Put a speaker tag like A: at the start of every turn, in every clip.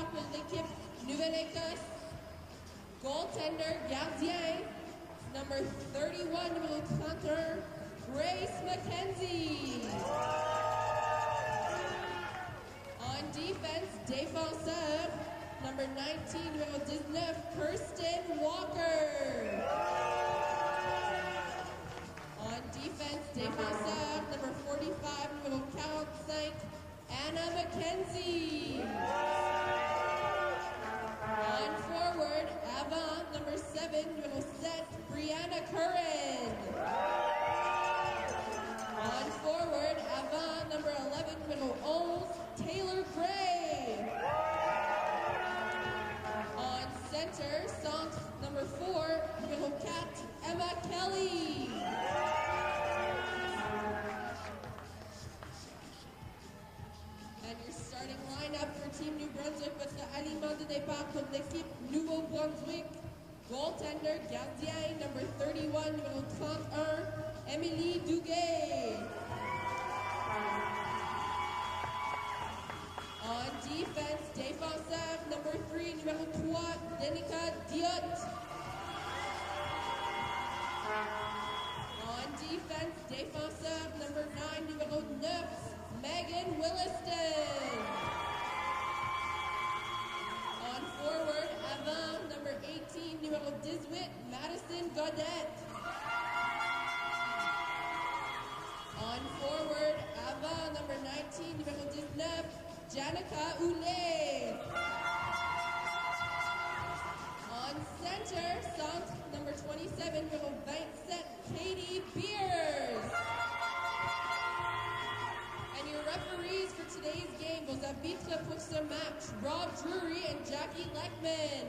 A: départ pour l'équipe Nouvelle-Écosse. Goaltender, gardien, number 31, numéro 31, Grace McKenzie. On defense, défenseur, number 19, numéro 19, Kirsten Walker. On defense, défenseur, number 45, numéro 45, Anna McKenzie. On forward, avant, number 7, numéro 7, Brianna Curran. On forward, avant, number 11, numéro 11, Taylor Gray. On center, centre, number 4, numéro 4, Emma Kelly. And your starting lineup for Team New Brunswick, votre aliment de départ pour l'équipe Nouveau-Brunswick. Goaltender, gardien, number 31, numéro 31, Emily Duguay. On defense, défenseur, number 3, numéro 3, Denica Diot. On defense, défenseur, number 9, numéro 9, Megan Williston. On forward, avant, number 18, numéro 18, Madison Gaudette. On forward, avant, number 19, numéro 19, Janica Oulet. On center, centre, number 27, numéro 27, Katie Beers. And your referees for today's game, vos arbitres pour ce match, Rob Drury and Jackie Leckman.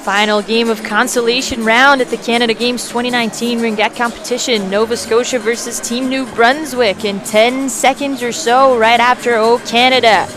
B: Final game of consolation round at the Canada Games 2019 Ringette competition. Nova Scotia versus Team New Brunswick in 10 seconds or so right after O Canada.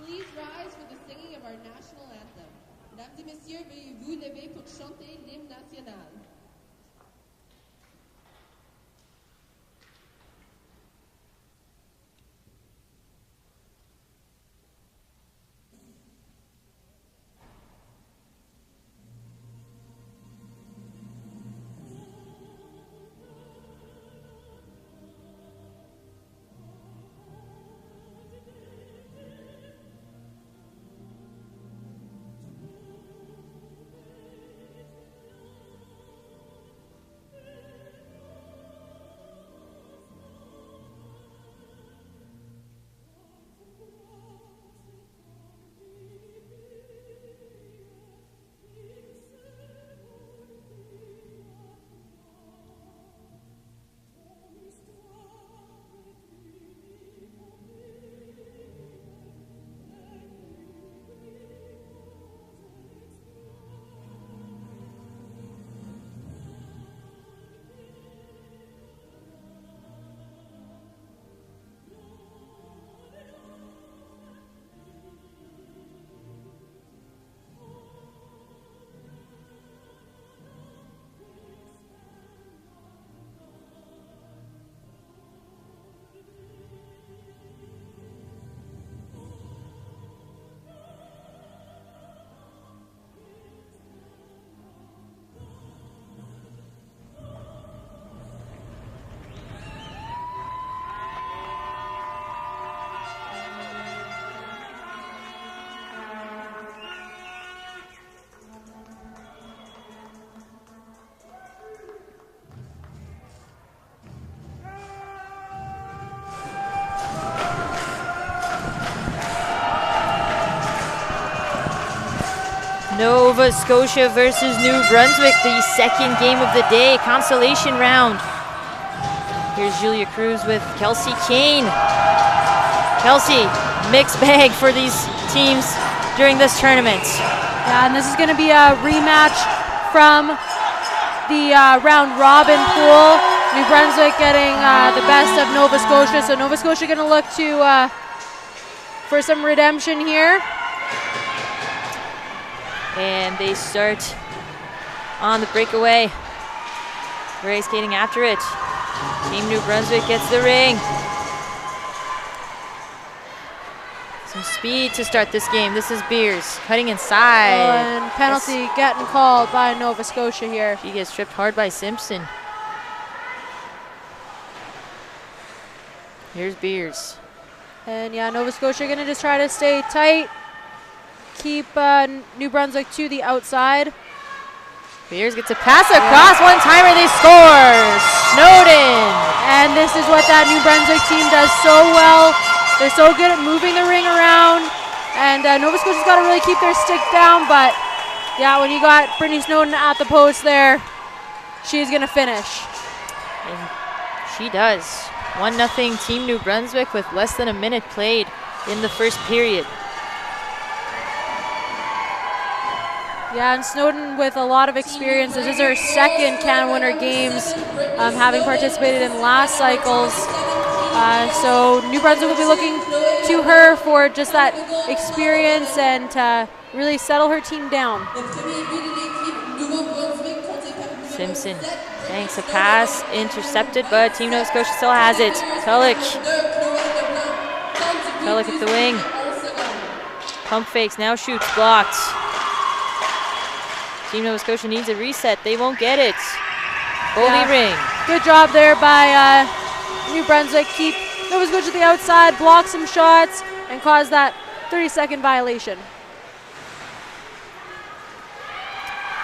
B: Please rise for the singing of our national anthem. Mesdames et messieurs, veuillez vous lever pour chanter l'hymne national. Nova Scotia versus New Brunswick, the second game of the day, consolation round. Here's Julia Cruz with Kelsey Kane. Kelsey, mixed bag for these teams during this tournament.
C: Yeah, and this is going to be a rematch from the round robin pool. New Brunswick getting the best of Nova Scotia, so Nova Scotia going to look to for some redemption here.
B: And they start on the breakaway. Ray skating after it. Team New Brunswick gets the ring. Some speed to start this game. This is Beers cutting inside.
C: Oh, and penalty getting called by Nova Scotia here.
B: She gets tripped hard by Simpson. Here's Beers.
C: And yeah, Nova Scotia going to just try to stay tight. Keep New Brunswick to the outside.
B: Beers gets a pass across, one-timer, they score! Snowden!
C: And this is what that New Brunswick team does so well. They're so good at moving the ring around. And Nova Scotia's got to really keep their stick down, but yeah, when you got Brittany Snowden at the post there, she's going to finish.
B: And she does. 1-0 Team New Brunswick with less than a minute played in the first period.
C: Yeah, and Snowden with a lot of experience. This is her second Can Winner Games, having participated in last cycles. So New Brunswick will be looking to her for just that experience and to really settle her team down.
B: Simpson banks a pass, intercepted, but Team Nova Scotia still has it. Tulloch at the wing. Pump fakes, now shoots, blocked. Team Nova Scotia needs a reset. They won't get it. Goalie ring.
C: Good job there by New Brunswick. Keep Nova Scotia to the outside, block some shots, and cause that 30-second violation.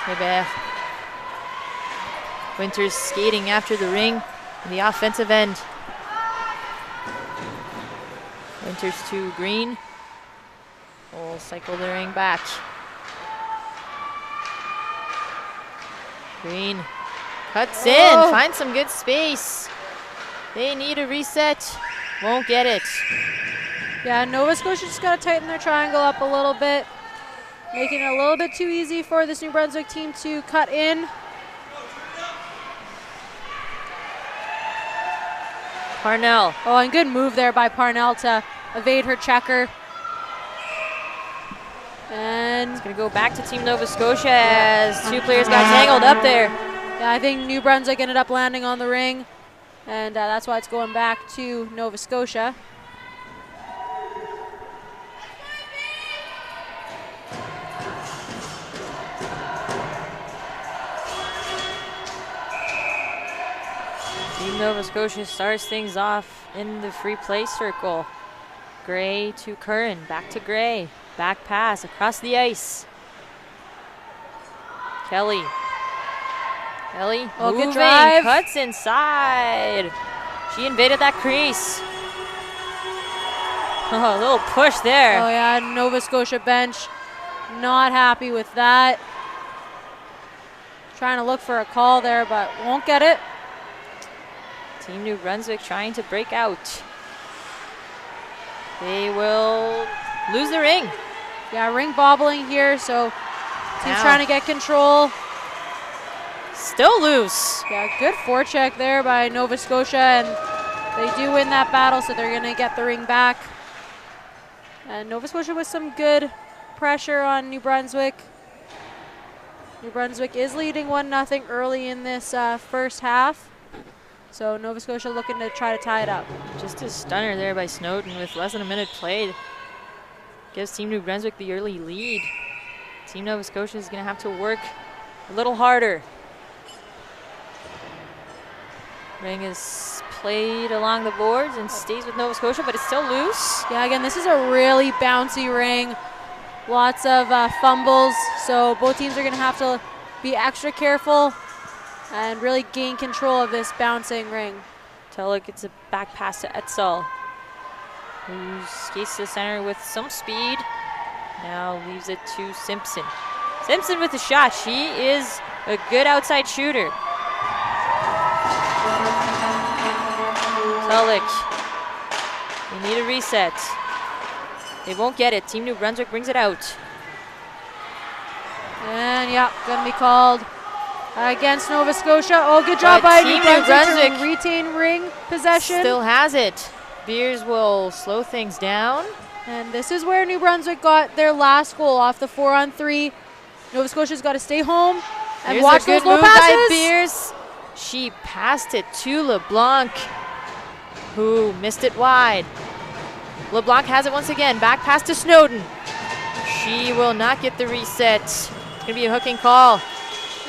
B: Hébert. Winters skating after the ring in the offensive end. Winters to Green. Will cycle the ring back. Green cuts in, finds some good space. They need a reset, won't get it.
C: Yeah, Nova Scotia just got to tighten their triangle up a little bit, making it a little bit too easy for this New Brunswick team to cut in.
B: Parnell.
C: Oh, and good move there by Parnell to evade her checker. And
B: it's going to go back to Team Nova Scotia as two players got tangled up there.
C: Yeah, I think New Brunswick ended up landing on the ring, and that's why it's going back to Nova Scotia.
B: Team Nova Scotia starts things off in the free play circle. Gray to Curran, back to Gray. Back pass across the ice. Kelly. Kelly moving,
C: good drive.
B: Cuts inside. She invaded that crease. Oh, a little push there.
C: Oh yeah, Nova Scotia bench not happy with that. Trying to look for a call there, but won't get it.
B: Team New Brunswick trying to break out. They will lose the ring.
C: Yeah, ring bobbling here, so team's trying to get control.
B: Still loose.
C: Yeah, good forecheck there by Nova Scotia, and they do win that battle, so they're going to get the ring back. And Nova Scotia with some good pressure on New Brunswick. New Brunswick is leading 1-0 early in this first half. So Nova Scotia looking to try to tie it up.
B: Just a stunner there by Snowden with less than a minute played. Gives Team New Brunswick the early lead. Team Nova Scotia is going to have to work a little harder. Ring is played along the boards and stays with Nova Scotia, but it's still loose.
C: Yeah, again, this is a really bouncy ring. Lots of fumbles, so both teams are going to have to be extra careful and really gain control of this bouncing ring.
B: Tulloch gets a back pass to Etzel, who skates to the center with some speed. Now leaves it to Simpson. Simpson with the shot. She is a good outside shooter. Tulloch. They need a reset. They won't get it. Team New Brunswick brings it out.
C: And yeah, gonna be called against Nova Scotia. Oh, good job by New Brunswick to retain ring possession.
B: Still has it. Beers will slow things down.
C: And this is where New Brunswick got their last goal off the 4-on-3. Nova Scotia's got to stay home and
B: Here's
C: watch
B: a good
C: those low
B: move
C: passes.
B: by Beers. She passed it to LeBlanc, who missed it wide. LeBlanc has it once again. Back pass to Snowden. She will not get the reset. It's going to be a hooking call.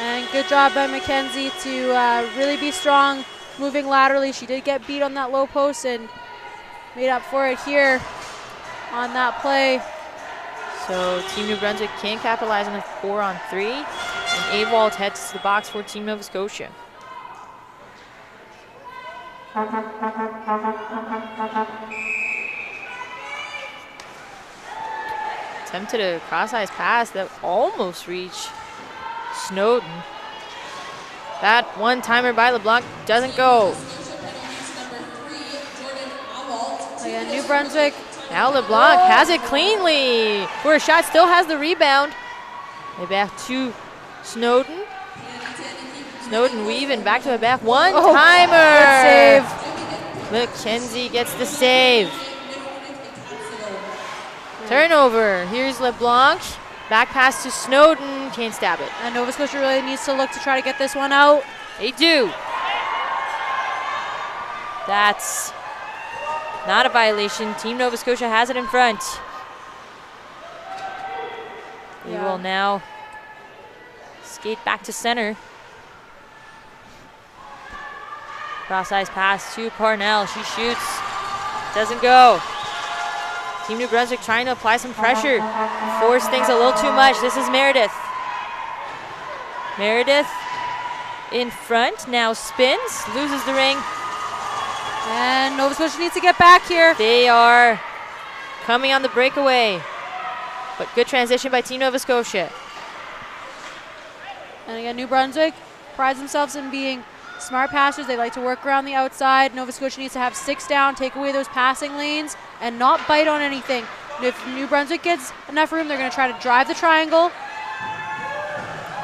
C: And good job by Mackenzie to really be strong moving laterally. She did get beat on that low post and made up for it here on that play.
B: So Team New Brunswick can capitalize on a 4-on-3. And Awald heads to the box for Team Nova Scotia. Attempted a cross-ice pass that almost reached Snowden. That one-timer by LeBlanc doesn't go.
C: Again, New Brunswick.
B: Now LeBlanc has it cleanly. For a shot, still has the rebound. They back to Snowden. Snowden weaving back to a back. One-timer.
C: Good save.
B: Mackenzie gets the save. Turnover. Here's LeBlanc. Back pass to Snowden. Can't stab it.
C: And Nova Scotia really needs to look to try to get this one out.
B: They do. That's not a violation. Team Nova Scotia has it in front. They will now skate back to center. Cross-ice pass to Parnell. She shoots. Doesn't go. Team New Brunswick trying to apply some pressure. Force things a little too much. This is Meredith. Meredith in front. Now spins. Loses the ring.
C: And Nova Scotia needs to get back here.
B: They are coming on the breakaway. But good transition by Team Nova Scotia.
C: And again, New Brunswick prides themselves in being smart passers. They like to work around the outside. Nova Scotia needs to have 6 down, take away those passing lanes, and not bite on anything. If New Brunswick gets enough room, they're going to try to drive the triangle.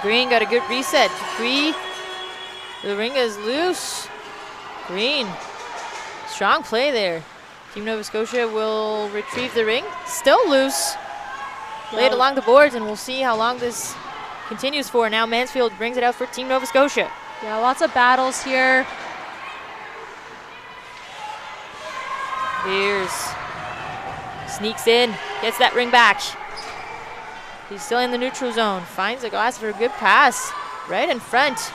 B: Green got a good reset. Green, the ring is loose. Green, strong play there. Team Nova Scotia will retrieve the ring. Still loose. Laid along the boards, and we'll see how long this continues for. Now Mansfield brings it out for Team Nova Scotia.
C: Yeah, lots of battles here.
B: Beers sneaks in, gets that ring back. He's still in the neutral zone. Finds the glass for a good pass right in front.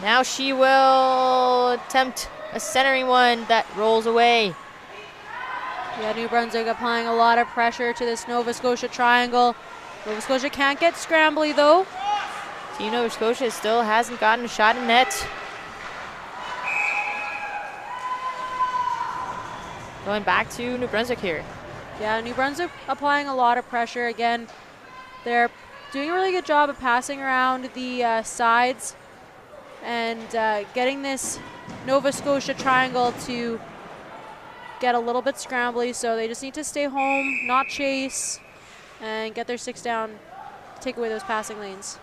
B: Now she will attempt a centering one that rolls away.
C: Yeah, New Brunswick applying a lot of pressure to this Nova Scotia triangle. Nova Scotia can't get scrambly though.
B: Team Nova Scotia still hasn't gotten a shot in net. Going back to New Brunswick here.
C: Yeah, New Brunswick applying a lot of pressure. Again, they're doing a really good job of passing around the sides and getting this Nova Scotia triangle to get a little bit scrambly. So they just need to stay home, not chase, and get their 6 down, take away those passing lanes.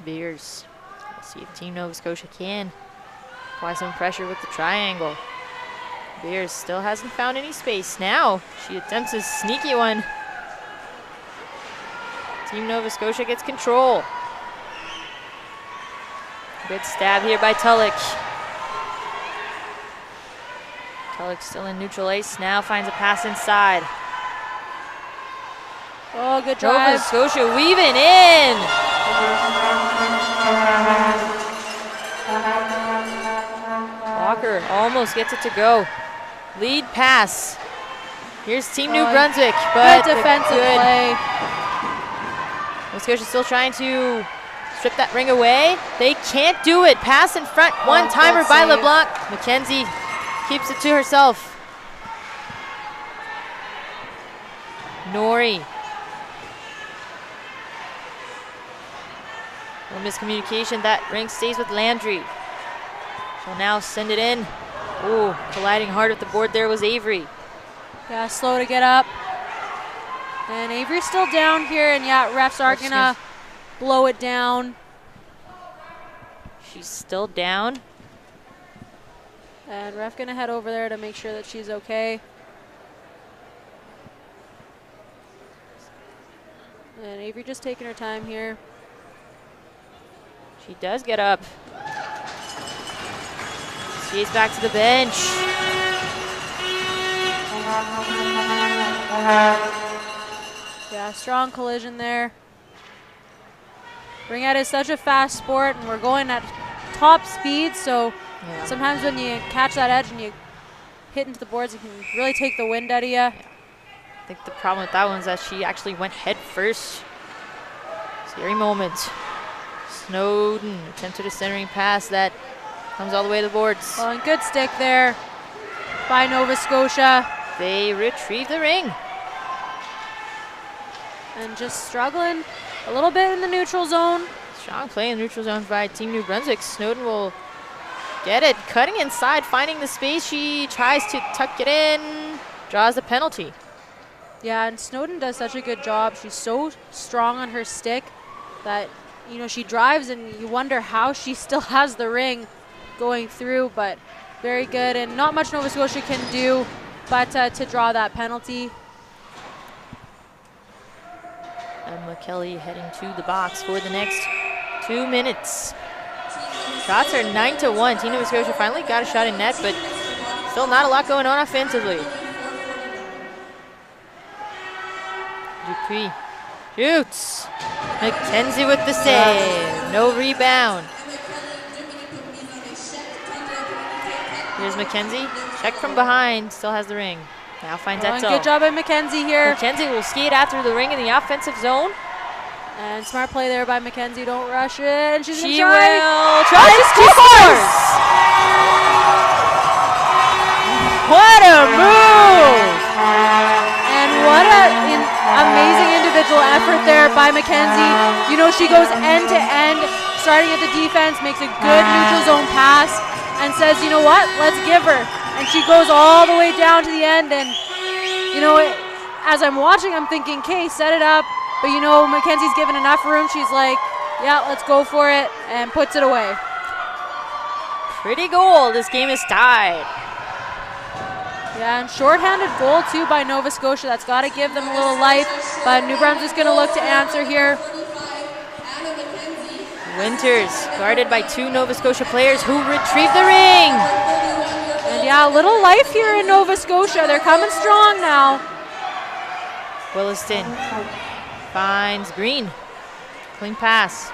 B: Beers. Let's see if Team Nova Scotia can apply some pressure with the triangle. Beers still hasn't found any space. Now she attempts a sneaky one. Team Nova Scotia gets control. Good stab here by Tulloch. Tulloch still in neutral ice. Now finds a pass inside.
C: Oh, good drive.
B: Nova Scotia weaving in. Walker almost gets it to go. Lead pass. Here's Team New Brunswick, but
C: good defensive play.
B: Nova Scotia still trying to strip that ring away. They can't do it. Pass in front. One-timer by LeBlanc. Mackenzie keeps it to herself. Nori. No miscommunication. That ring stays with Landry. She'll now send it in. Ooh, colliding hard with the board there was Avery.
C: Yeah, slow to get up. And Avery's still down here, and yeah, refs are gonna blow it down.
B: She's still down.
C: And ref gonna head over there to make sure that she's okay. And Avery just taking her time here.
B: She does get up. She's back to the bench.
C: Yeah, strong collision there. Ring out is such a fast sport, and we're going at top speed, so sometimes when you catch that edge and you hit into the boards, it can really take the wind out of you. Yeah.
B: I think the problem with that one is that she actually went head first. Scary moment. Snowden attempted a centering pass that comes all the way to the boards.
C: Well, and good stick there by Nova Scotia.
B: They retrieve the ring.
C: And just struggling a little bit in the neutral zone.
B: Strong play in the neutral zone by Team New Brunswick. Snowden will get it, cutting inside, finding the space. She tries to tuck it in, draws the penalty.
C: Yeah, and Snowden does such a good job. She's so strong on her stick that, you know, she drives and you wonder how she still has the ring going through, but very good. And not much Nova Scotia can do but to draw that penalty.
B: And McKelly heading to the box for the next 2 minutes. Shots are 9-1. Team Nova Scotia finally got a shot in net, but still not a lot going on offensively. Dupree shoots. McKenzie with the save. No rebound. Here's McKenzie. Check from behind. Still has the ring. Now finds Etzel.
C: Good job by McKenzie here.
B: McKenzie will skate after the ring in the offensive zone.
C: And smart play there by McKenzie. Don't rush it. And she's
B: she
C: gonna
B: will try. She scores! What a move!
C: And what an amazing individual effort there by McKenzie. You know, she goes end to end, starting at the defense, makes a good neutral zone pass, and says, you know what, let's give her. And she goes all the way down to the end, and, you know, as I'm watching, I'm thinking, okay, set it up. But, you know, McKenzie's given enough room. She's like, yeah, let's go for it, and puts it away.
B: Pretty goal. This game is tied.
C: Yeah, and shorthanded goal, too, by Nova Scotia. That's got to give them a little life. But New Brunswick's going to look to answer here.
B: Winters, guarded by two Nova Scotia players who retrieve the ring.
C: And, yeah, a little life here in Nova Scotia. They're coming strong now.
B: Williston finds Green. Clean pass.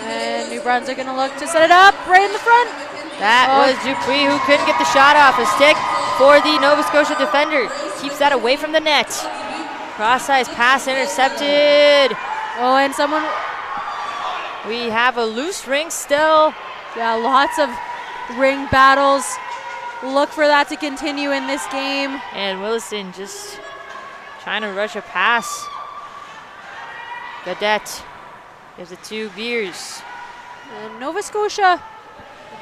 C: And New Brunswick going to look to set it up right in the front.
B: That was Dupree who couldn't get the shot off. A stick for the Nova Scotia defender. Keeps that away from the net. Cross-size pass intercepted.
C: Oh, and someone...
B: We have a loose ring still.
C: Yeah, lots of ring battles. Look for that to continue in this game.
B: And Williston just trying to rush a pass. Gaudette gives it to Beers.
C: And Nova Scotia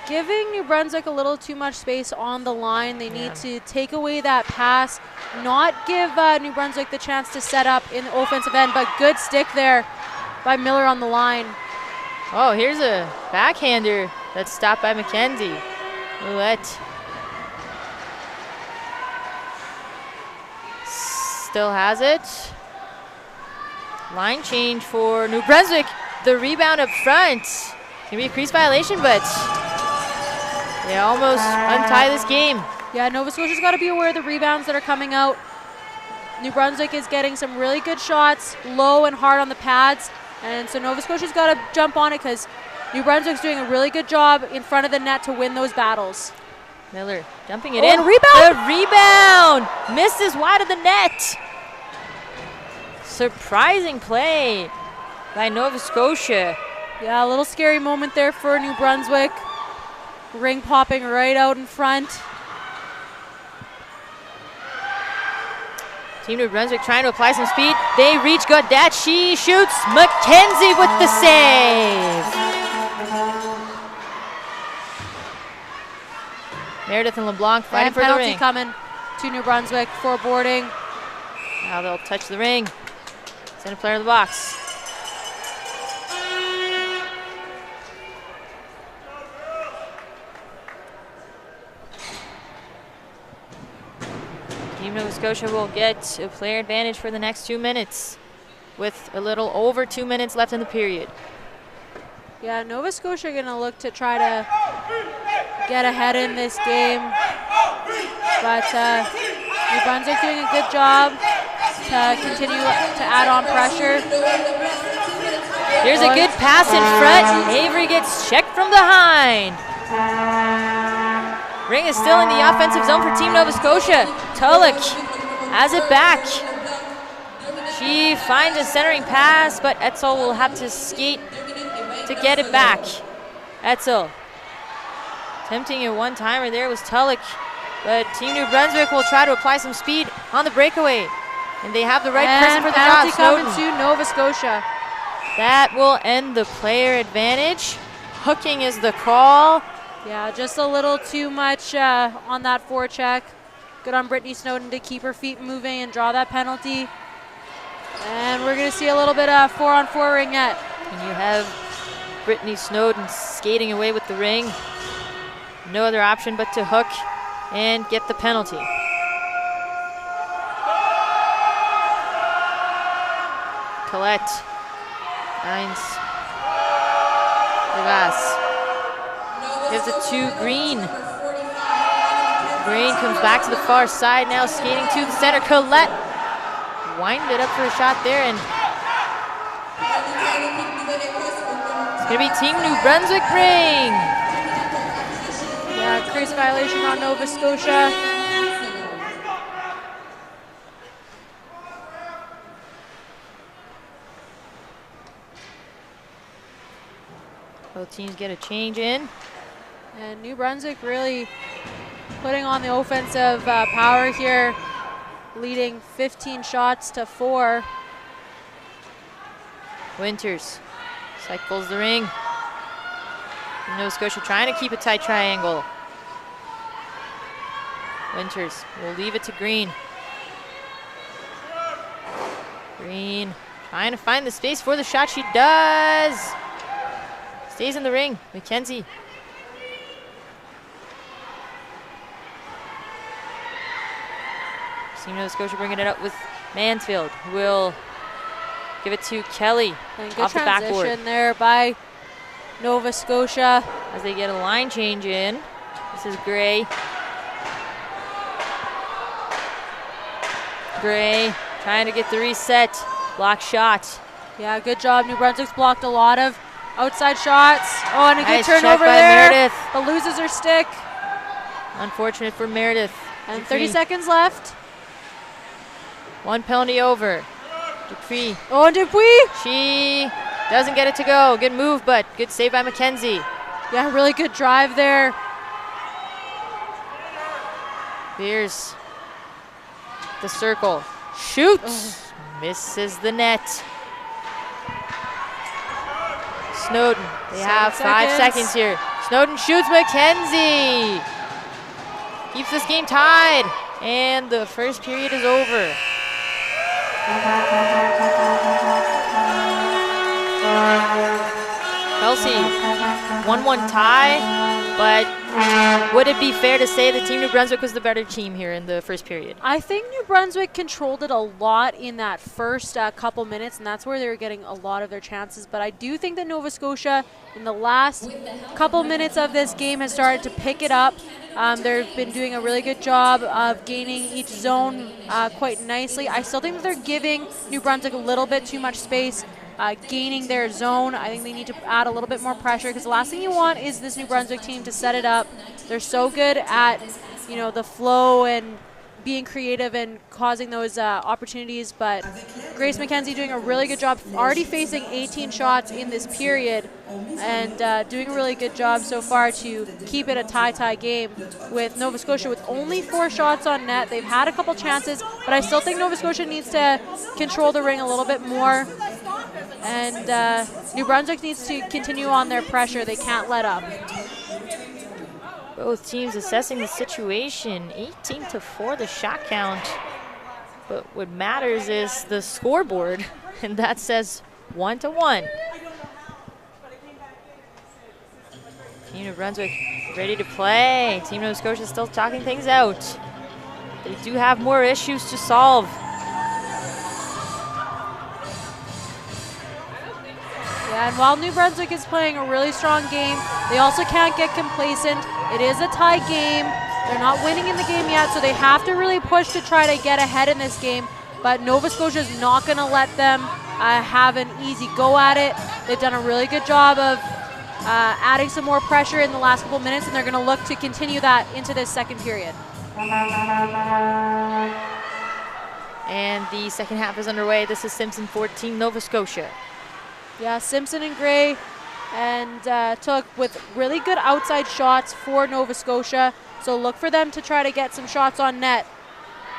C: giving New Brunswick a little too much space on the line. They need to take away that pass, not give New Brunswick the chance to set up in the offensive end, but good stick there by Miller on the line.
B: Oh, here's a backhander that's stopped by McKenzie. Ouellette still has it. Line change for New Brunswick. The rebound up front. Can be a crease violation, but they almost untie this game.
C: Yeah, Nova Scotia's got to be aware of the rebounds that are coming out. New Brunswick is getting some really good shots, low and hard on the pads. And so Nova Scotia's got to jump on it because New Brunswick's doing a really good job in front of the net to win those battles.
B: Miller dumping it in.
C: Rebound!
B: The rebound! Misses wide of the net. Surprising play by Nova Scotia.
C: Yeah, a little scary moment there for New Brunswick. Ring popping right out in front.
B: Team New Brunswick trying to apply some speed. They reach Godet. She shoots. McKenzie with the save. Meredith and LeBlanc fighting for the
C: penalty
B: ring.
C: coming to New Brunswick for boarding.
B: Now they'll touch the ring. Send a player in the box. Team Nova Scotia will get a player advantage for the next 2 minutes with a little over 2 minutes left in the period.
C: Yeah, Nova Scotia going to look to try to get ahead in this game. But New Brunswick doing a good job to continue to add on pressure.
B: Here's a good pass in front. Avery gets checked from behind. Ring is still in the offensive zone for Team Nova Scotia. Tulloch has it back. She finds a centering pass, but Etzel will have to skate to get it back. Etzel attempting a one-timer there was Tulloch, but Team New Brunswick will try to apply some speed on the breakaway. And they have the right person for the job,
C: Snowden. Coming to Nova Scotia.
B: That will end the player advantage. Hooking is the call.
C: Yeah, just a little too much on that forecheck. Good on Brittany Snowden to keep her feet moving and draw that penalty. And we're going to see a little bit of 4-on-4 ringette.
B: And you have Brittany Snowden skating away with the ring. No other option but to hook and get the penalty. Colette finds Rivas. Gives it to Green. Green comes back to the far side now, skating to the center. Colette winded it up for a shot there, and it's going to be Team New Brunswick ring.
C: Yeah, crease violation on Nova Scotia.
B: Both teams get a change in.
C: And New Brunswick really putting on the offensive power here, leading 15 shots to 4.
B: Winters cycles the ring. Nova Scotia trying to keep a tight triangle. Winters will leave it to Green. Green trying to find the space for the shot. She does. Stays in the ring. McKenzie. Team Nova Scotia bringing it up with Mansfield, who will give it to Kelly
C: and good
B: off the backboard.
C: Transition there by Nova Scotia.
B: As they get a line change in. This is Gray. Gray trying to get the reset. Block shot.
C: Yeah, good job. New Brunswick's blocked a lot of outside shots. Oh, and a good
B: Nice
C: turnover
B: check by
C: there.
B: Meredith.
C: But loses her stick.
B: Unfortunate for Meredith.
C: And
B: Dupree.
C: 30 seconds left.
B: One penalty over. Dupree.
C: Oh, and Dupuis.
B: She doesn't get it to go. Good move, but good save by McKenzie.
C: Yeah, really good drive there.
B: Here's the circle. Shoots. Misses the net. Snowden. They have 5 seconds here. Snowden shoots. McKenzie keeps this game tied. And the first period is over. Kelsey, 1-1 tie, but would it be fair to say that Team New Brunswick was the better team here in the first period?
C: I think New Brunswick controlled it a lot in that first couple minutes, and that's where they were getting a lot of their chances. But I do think that Nova Scotia, in the last couple minutes of this game, has started to pick it up. They've been doing a really good job of gaining each zone quite nicely. I still think that they're giving New Brunswick a little bit too much space, gaining their zone. I think they need to add a little bit more pressure, because the last thing you want is this New Brunswick team to set it up. They're so good at, you know, the flow and being creative and causing those opportunities, but Grace McKenzie doing a really good job, already facing 18 shots in this period, and doing a really good job so far to keep it a tie game with Nova Scotia with only 4 shots on net. They've had a couple chances, but I still think Nova Scotia needs to control the ring a little bit more, and New Brunswick needs to continue on their pressure. They can't let up.
B: Both teams assessing the situation. 18-4 the shot count. But what matters is the scoreboard, and that says 1-1. Team New Brunswick ready to play. Team Nova Scotia still talking things out. They do have more issues to solve.
C: Yeah, and while New Brunswick is playing a really strong game, they also can't get complacent. It is a tie game. They're not winning in the game yet, so they have to really push to try to get ahead in this game. But Nova Scotia is not going to let them have an easy go at it. They've done a really good job of adding some more pressure in the last couple minutes, and they're going to look to continue that into this second period.
B: And the second half is underway. This is Simpson 14, Nova Scotia.
C: Yeah, Simpson and Gray and took with really good outside shots for Nova Scotia. So look for them to try to get some shots on net.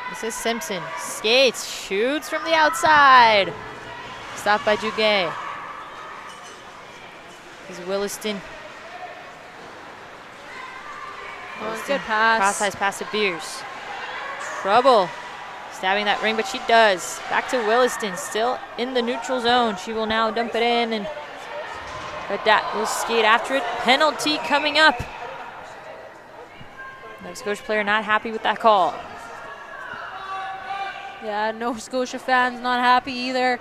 B: This is Simpson. Skates, shoots from the outside. Stopped by Duguay. This is Williston.
C: Oh, good pass.
B: Cross-ice pass to Beers. Trouble stabbing that ring, but she does. Back to Williston, still in the neutral zone. She will now dump it in, and Cadet will skate after it. Penalty coming up. Nova Scotia player not happy with that call.
C: Yeah, Nova Scotia fans not happy either.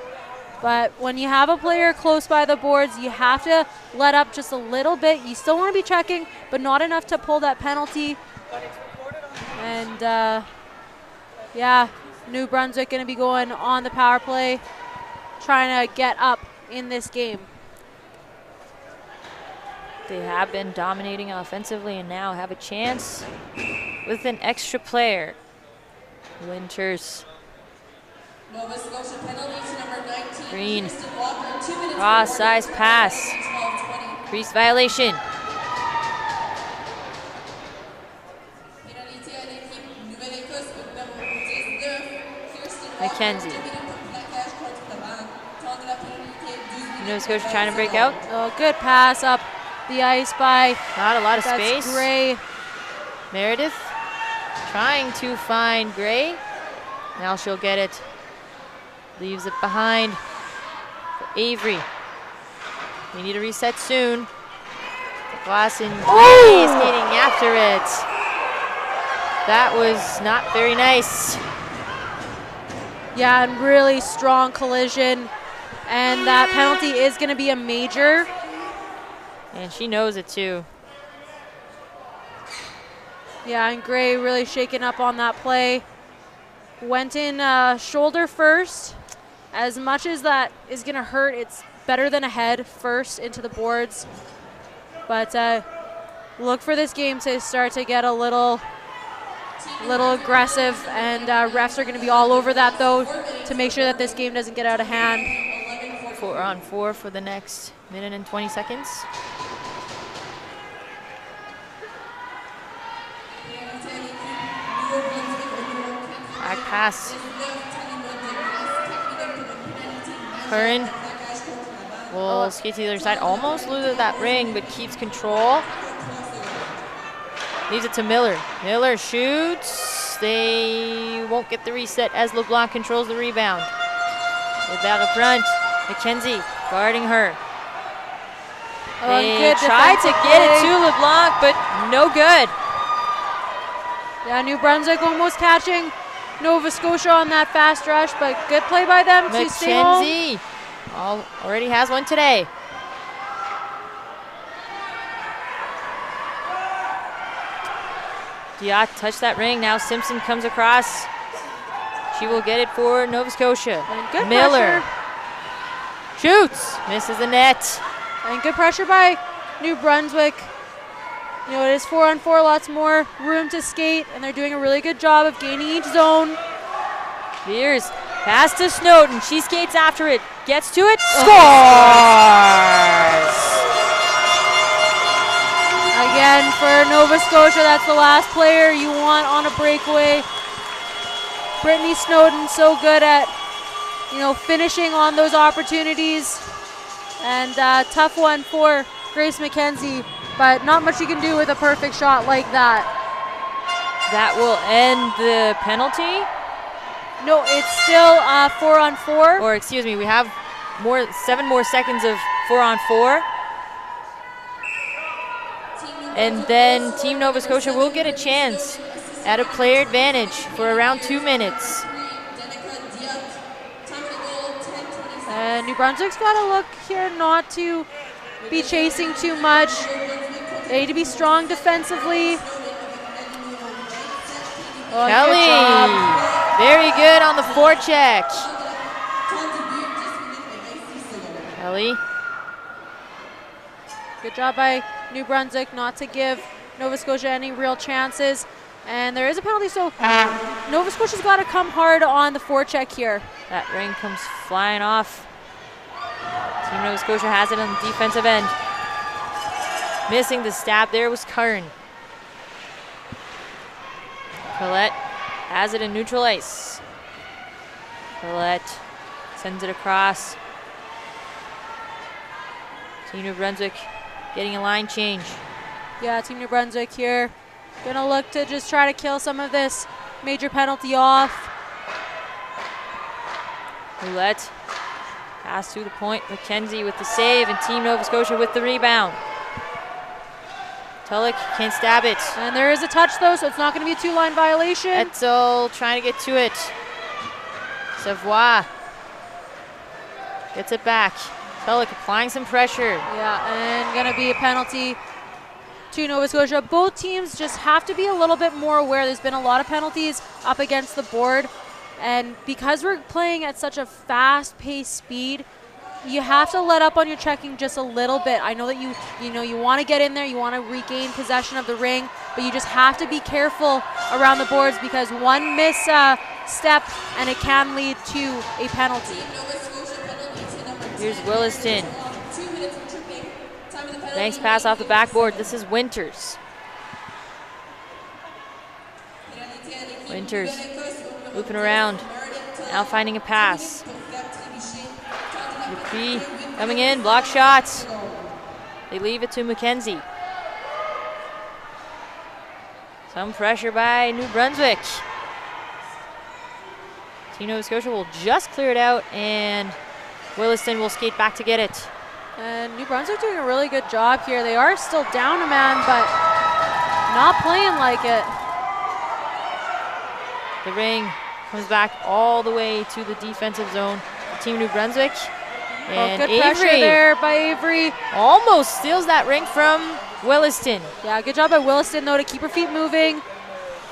C: But when you have a player close by the boards, you have to let up just a little bit. You still want to be checking, but not enough to pull that penalty. And yeah, New Brunswick going to be going on the power play, trying to get up in this game.
B: They have been dominating offensively and now have a chance with an extra player. Winters.
A: Nova Scotia penalty to number 19.
B: Green. Cross-size pass. Crease violation. McKenzie. Nova Scotia trying to break out.
C: Oh, good pass up the ice by.
B: Not a lot of space.
C: Gray.
B: Meredith trying to find Gray. Now she'll get it. Leaves it behind for Avery. We need a reset soon. The glass in Gray skating after it. That was not very nice.
C: Yeah, and really strong collision. And that penalty is going to be a major.
B: And she knows it too.
C: Yeah, and Gray really shaken up on that play. Went in shoulder first. As much as that is going to hurt, it's better than a head first into the boards. But look for this game to start to get a little aggressive, and refs are going to be all over that, though, to make sure that this game doesn't get out of hand.
B: 4-on-4 for the next minute and 20 seconds. Back pass. Curran will skate to the other side. Almost loses that ring, but keeps control. Leaves it to Miller. Miller shoots. They won't get the reset as LeBlanc controls the rebound. Back up front. McKenzie guarding her. They tried to get it to LeBlanc, but no good.
C: Yeah, New Brunswick almost catching Nova Scotia on that fast rush, but good play by them to stay home.
B: McKenzie already has one today. Diot touched that ring. Now Simpson comes across. She will get it for Nova Scotia.
C: And good
B: Miller
C: pressure.
B: Shoots. Misses the net.
C: And good pressure by New Brunswick. You know, it is 4-on-4, lots more room to skate, and they're doing a really good job of gaining each zone.
B: Beers Pass to Snowden. She skates after it. Gets to it. Scores!
C: Again, for Nova Scotia, that's the last player you want on a breakaway. Brittany Snowden, so good at, finishing on those opportunities. And tough one for Grace McKenzie, but not much you can do with a perfect shot like that.
B: That will end the penalty.
C: No, it's still 4-on-4.
B: Or excuse me, we have 7 more seconds of 4-on-4. And then Team Nova Scotia will get a chance at a player advantage for around 2 minutes.
C: And New Brunswick's got to look here not to be chasing too much. They need to be strong defensively. Oh,
B: Kelly, very good on the forecheck. Kelly.
C: Good job by New Brunswick not to give Nova Scotia any real chances. And there is a penalty, so Nova Scotia's got to come hard on the forecheck here.
B: That ring comes flying off. Team Nova Scotia has it on the defensive end. Missing the stab there was Curran. Collette has it in neutral ice. Collette sends it across. Team New Brunswick getting a line change.
C: Yeah, Team New Brunswick here. Gonna look to just try to kill some of this major penalty off.
B: Roulette. Pass through the point. McKenzie with the save, and Team Nova Scotia with the rebound. Tulloch can't stab it.
C: And there is a touch though, so it's not going to be a 2-line violation.
B: Etzel trying to get to it. Savoie gets it back. Tulloch applying some pressure.
C: Yeah, and going to be a penalty to Nova Scotia. Both teams just have to be a little bit more aware. There's been a lot of penalties up against the board. And because we're playing at such a fast-paced speed, you have to let up on your checking just a little bit. I know that you want to get in there, you want to regain possession of the ring, but you just have to be careful around the boards because one miss step and it can lead to a penalty.
B: Here's Williston. Nice pass off the backboard. This is Winters. Winters looping around, now finding a pass. Dupree coming in, block shots. They leave it to McKenzie. Some pressure by New Brunswick. Team Nova Scotia will just clear it out, and Williston will skate back to get it.
C: And New Brunswick doing a really good job here. They are still down a man, but not playing like it.
B: The ring comes back all the way to the defensive zone. Team New Brunswick. And
C: good pressure there by Avery.
B: Almost steals that ring from Williston.
C: Yeah, good job by Williston, though, to keep her feet moving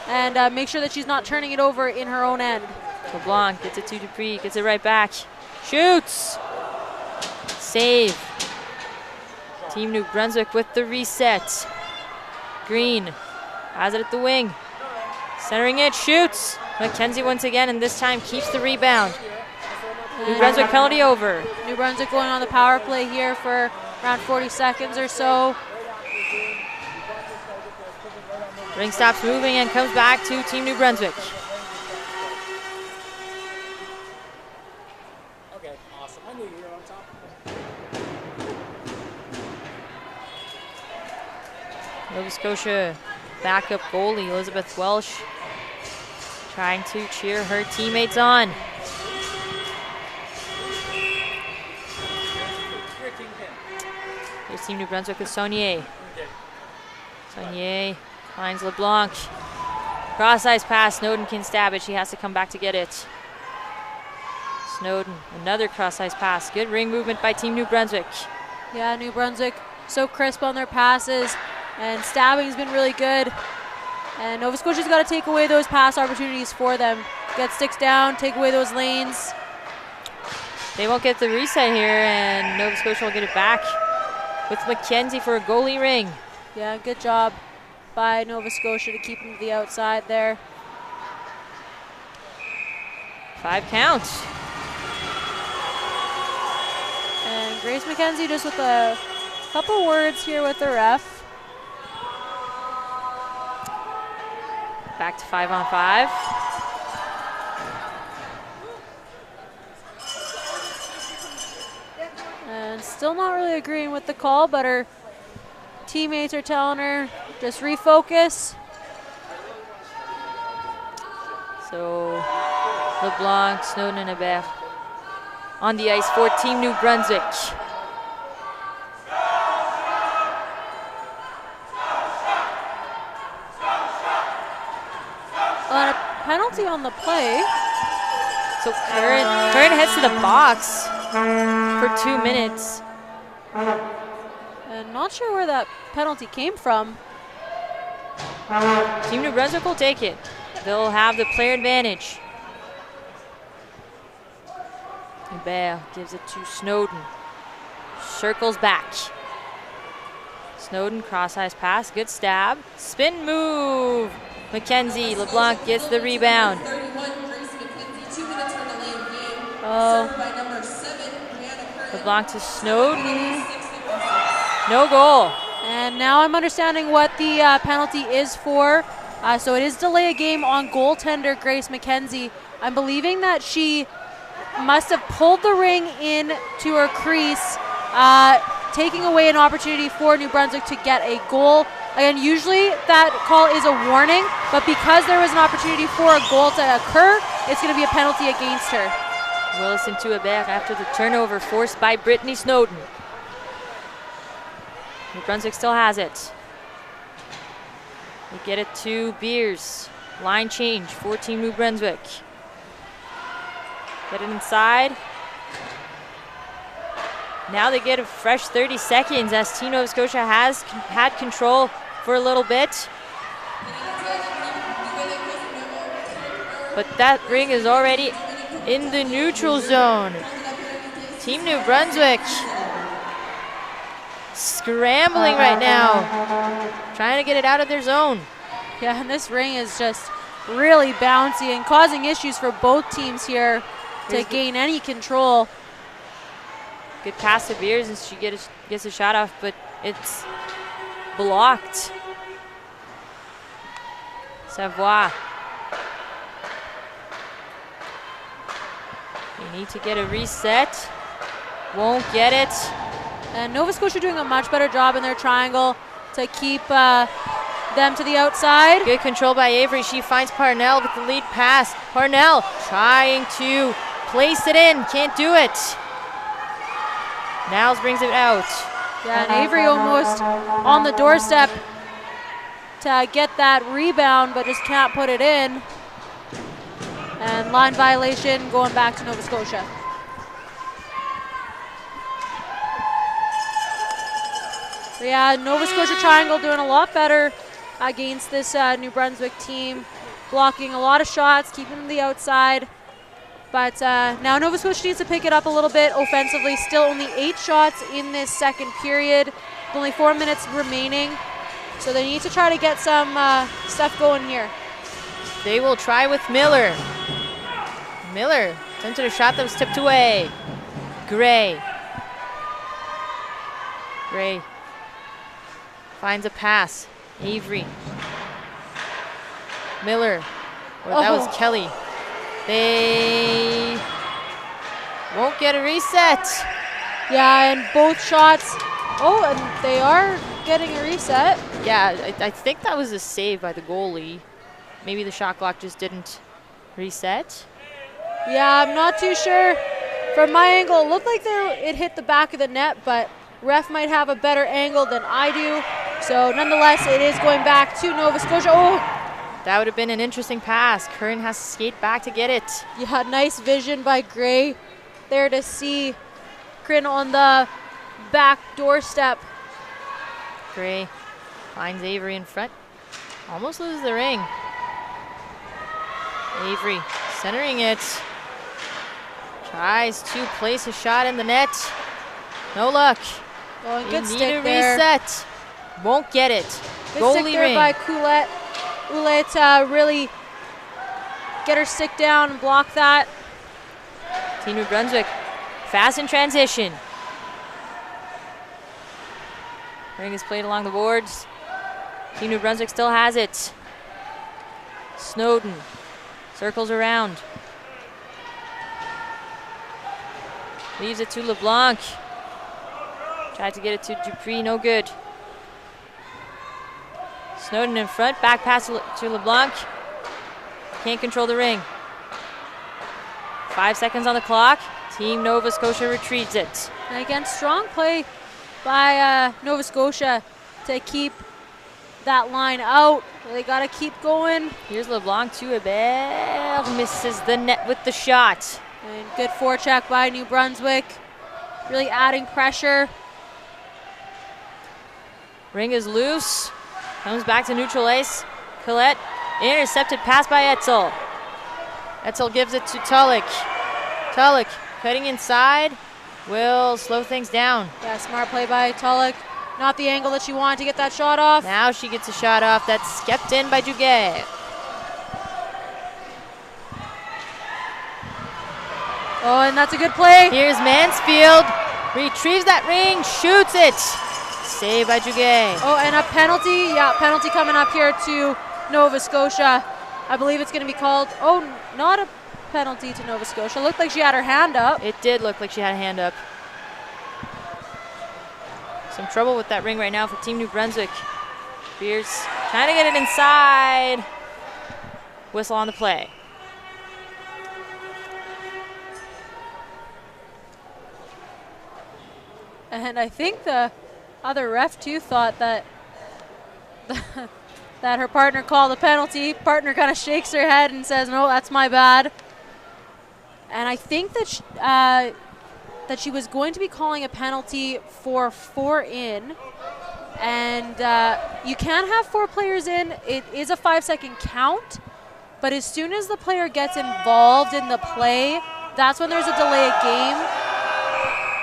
C: and make sure that she's not turning it over in her own end.
B: LeBlanc gets it to Dupree, gets it right back. Shoots. Save. Team New Brunswick with the reset. Green has it at the wing. Centering it, shoots. McKenzie once again, and this time keeps the rebound. New Brunswick penalty over.
C: New Brunswick going on the power play here for around 40 seconds or so.
B: Ring stops moving and comes back to Team New Brunswick.
D: Okay, awesome. I knew you were on top.
B: Nova Scotia backup goalie Elizabeth Welsh trying to cheer her teammates on. Here's Team New Brunswick with Saunier. Saunier finds LeBlanc. Cross-ice pass, Snowden can stab it. She has to come back to get it. Snowden, another cross-ice pass. Good ring movement by Team New Brunswick.
C: Yeah, New Brunswick so crisp on their passes, and stabbing's been really good. And Nova Scotia's got to take away those pass opportunities for them. Get sticks down, take away those lanes.
B: They won't get the reset here, and Nova Scotia will get it back with McKenzie for a goalie ring.
C: Yeah, good job by Nova Scotia to keep them to the outside there.
B: 5 count.
C: And Grace McKenzie just with a couple words here with the ref.
B: Back to 5 on 5.
C: And still not really agreeing with the call, but her teammates are telling her just refocus.
B: So LeBlanc, Snowden, and Hebert on the ice for Team New Brunswick.
C: A penalty on the play.
B: So Curran heads to the box for 2 minutes.
C: And not sure where that penalty came from.
B: Team New Brunswick will take it. They'll have the player advantage. Hebert gives it to Snowden. Circles back. Snowden, cross-ice pass, good stab. Spin move. McKenzie, LeBlanc gets the rebound.
A: 31, Grace McKenzie, 2 minutes for delay of game.
C: Oh.
A: Served by number 7, Brianna Curran.
B: LeBlanc to Snowden. No goal.
C: And now I'm understanding what the penalty is for. So it is delay a game on goaltender Grace McKenzie. I'm believing that she must have pulled the ring in to her crease, taking away an opportunity for New Brunswick to get a goal. Again, usually that call is a warning, but because there was an opportunity for a goal to occur, it's going to be a penalty against her.
B: Willison to Hebert after the turnover forced by Brittany Snowden. New Brunswick still has it. They get it to Beers. Line change for Team New Brunswick. Get it inside. Now they get a fresh 30 seconds as Team Nova Scotia has had control for a little bit. But that ring is already in the neutral zone. Team New Brunswick scrambling right now, trying to get it out of their zone.
C: Yeah, and this ring is just really bouncy and causing issues for both teams here to gain any control.
B: Good pass to Beers and she gets a shot off, but it's blocked. Savoie. They need to get a reset. Won't get it.
C: And Nova Scotia doing a much better job in their triangle to keep them to the outside.
B: Good control by Avery. She finds Parnell with the lead pass. Parnell trying to place it in. Can't do it. Niles brings it out.
C: Yeah, and Avery almost on the doorstep to get that rebound, but just can't put it in. And line violation going back to Nova Scotia. But yeah, Nova Scotia Triangle doing a lot better against this New Brunswick team, blocking a lot of shots, keeping them to the outside. But now Nova Scotia needs to pick it up a little bit offensively. Still only 8 shots in this second period. Only 4 minutes remaining. So they need to try to get some stuff going here.
B: They will try with Miller. Miller attempted a shot that was tipped away. Gray. Gray finds a pass. Avery. Miller. Well, that was Kelly. They won't get a reset.
C: Yeah, and both shots. Oh, and they are getting a reset.
B: Yeah, I think that was a save by the goalie. Maybe the shot clock just didn't reset.
C: Yeah, I'm not too sure. From my angle, it looked like it hit the back of the net, but ref might have a better angle than I do. So nonetheless, it is going back to Nova Scotia. Oh!
B: That would have been an interesting pass. Curran has to skate back to get it.
C: Yeah, nice vision by Gray there to see Curran on the back doorstep.
B: Gray finds Avery in front. Almost loses the ring. Avery centering it. Tries to place a shot in the net. No luck.
C: Oh, and
B: You
C: good
B: need
C: stick
B: a
C: there.
B: reset. Won't get it.
C: Good
B: Goalie
C: stick there
B: ring.
C: by Ouellette really get her stick down and block that.
B: Team New Brunswick fast in transition. Ring is played along the boards. Team New Brunswick still has it. Snowden circles around. Leaves it to LeBlanc. Tried to get it to Dupree, no good. Snowden in front, back pass to LeBlanc. Can't control the ring. 5 seconds on the clock. Team Nova Scotia retrieves it.
C: And again, strong play by Nova Scotia to keep that line out. They got to keep going.
B: Here's LeBlanc to Hebert. Misses the net with the shot.
C: And good forecheck by New Brunswick. Really adding pressure.
B: Ring is loose. Comes back to neutral ice. Colette, intercepted pass by Etzel. Etzel gives it to Tulloch. Tulloch cutting inside. Will slow things down.
C: Yeah, smart play by Tulloch. Not the angle that she wanted to get that shot off.
B: Now she gets a shot off. That's kept in by Duguay.
C: Oh, and that's a good play.
B: Here's Mansfield. Retrieves that ring, shoots it. Saved by Duguay.
C: Oh, and a penalty. Yeah, penalty coming up here to Nova Scotia. I believe it's going to be called. Oh, not a penalty to Nova Scotia. Looked like she had her hand up.
B: It did look like she had a hand up. Some trouble with that ring right now for Team New Brunswick. Beers trying to get it inside. Whistle on the play.
C: And I think the other ref too thought that that her partner called a penalty. Partner kind of shakes her head and says, "No, that's my bad." And I think that that she was going to be calling a penalty for 4 in. And you can have 4 players in. It is a 5-second count. But as soon as the player gets involved in the play, that's when there's a delay of game.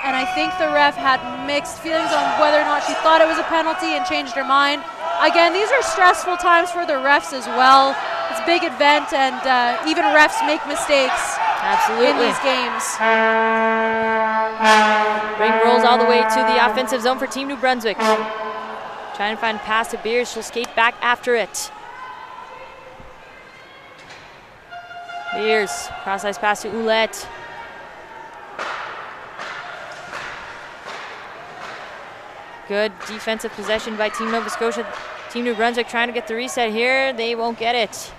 C: And I think the ref had mixed feelings on whether or not she thought it was a penalty and changed her mind. Again, these are stressful times for the refs as well. It's a big event, and even refs make mistakes.
B: Absolutely.
C: In these games.
B: Ring rolls all the way to the offensive zone for Team New Brunswick. Trying to find a pass to Beers. She'll skate back after it. Beers, cross-ice pass to Ouellette. Good defensive possession by Team Nova Scotia. Team New Brunswick trying to get the reset here. They won't get it.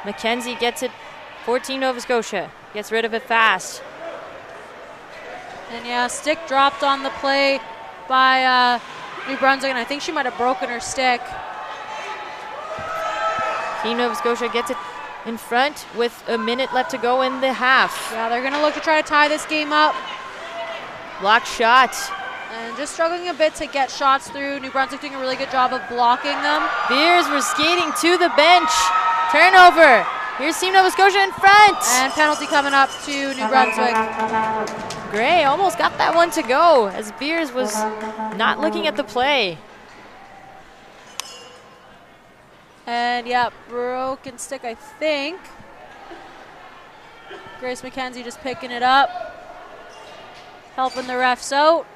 B: McKenzie gets it for Team Nova Scotia. Gets rid of it fast.
C: And yeah, stick dropped on the play by New Brunswick, and I think she might have broken her stick.
B: Team Nova Scotia gets it in front with a minute left to go in the half.
C: Yeah, they're gonna look to try to tie this game up.
B: Block shot.
C: And just struggling a bit to get shots through. New Brunswick doing a really good job of blocking them.
B: Beers were skating to the bench. Turnover. Here's Team Nova Scotia in front.
C: And penalty coming up to New Brunswick.
B: Gray almost got that one to go as Beers was not looking at the play.
C: And yeah, broken stick, I think. Grace McKenzie just picking it up. Helping the refs out.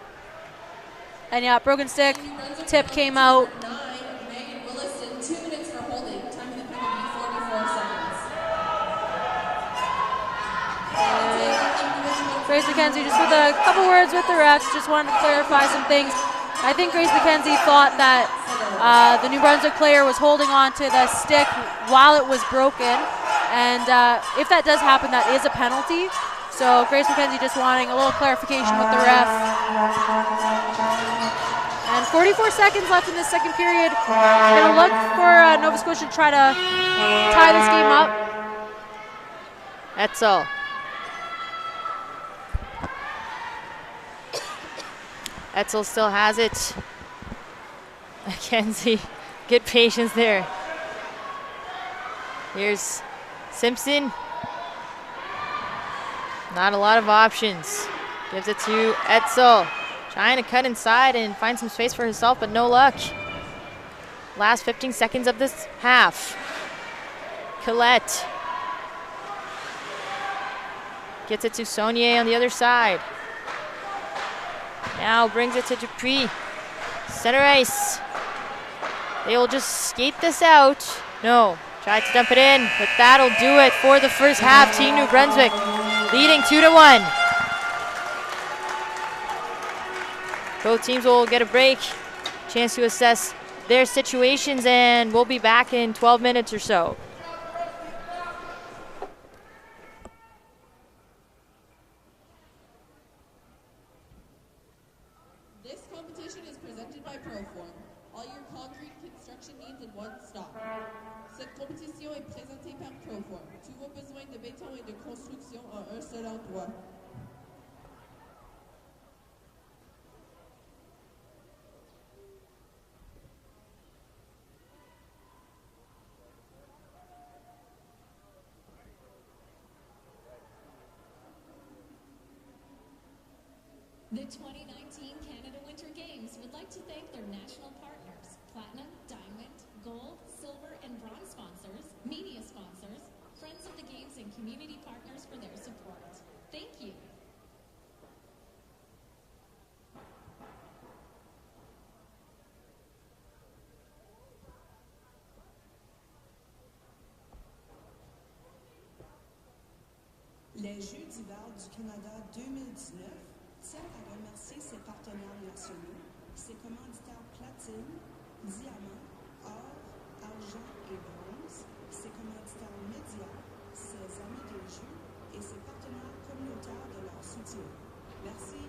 C: And yeah, broken stick, tip came out. Grace McKenzie just with a couple words with the refs, just wanted to clarify some things. I think Grace McKenzie thought that the New Brunswick player was holding on to the stick while it was broken. And if that does happen, that is a penalty. So Grace McKenzie just wanting a little clarification with the ref. And 44 seconds left in this second period. We're going to look for Nova Scotia to try to tie this game up.
B: Etzel. Etzel still has it. McKenzie, good patience there. Here's Simpson. Not a lot of options. Gives it to Etzel. Trying to cut inside and find some space for herself, but no luck. Last 15 seconds of this half. Colette. Gets it to Saunier on the other side. Now brings it to Dupuis. Center ice. They will just skate this out. No, try to dump it in, but that'll do it for the first half. Team New Brunswick leading 2-1. Both teams will get a break, chance to assess their situations, and we'll be back in 12 minutes or so.
A: This competition is presented by Proform. All your concrete construction needs in one stop. Cette compétition est présentée par Proform. Tous vos besoins de béton et de construction en un seul endroit.
E: The 2019 Canada Winter Games would like to thank their national partners, Platinum, Diamond, Gold, Silver, and Bronze sponsors, media sponsors, friends of the Games, and community partners for their support. Thank you.
F: Les Jeux d'hiver du Canada 2019 tiennent à remercier ses partenaires nationaux, ses commanditaires platine, diamant, or, argent et bronze, ses commanditaires médias, ses amis des Jeux et ses partenaires communautaires de leur soutien. Merci.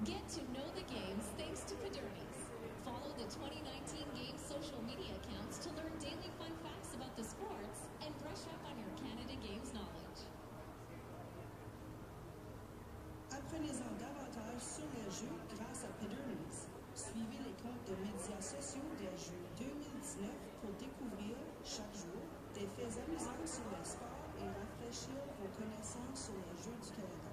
E: Get to know the games thanks to Paderni's. Follow the 2019 Games social media accounts to learn daily fun facts about the sports and brush up on your Canada Games knowledge.
F: Apprenez-en davantage sur les jeux grâce à Paderni's. Suivez les comptes de médias sociaux des Jeux 2019 pour découvrir chaque jour des faits amusants sur le sport et rafraîchir vos connaissances sur les Jeux du Canada.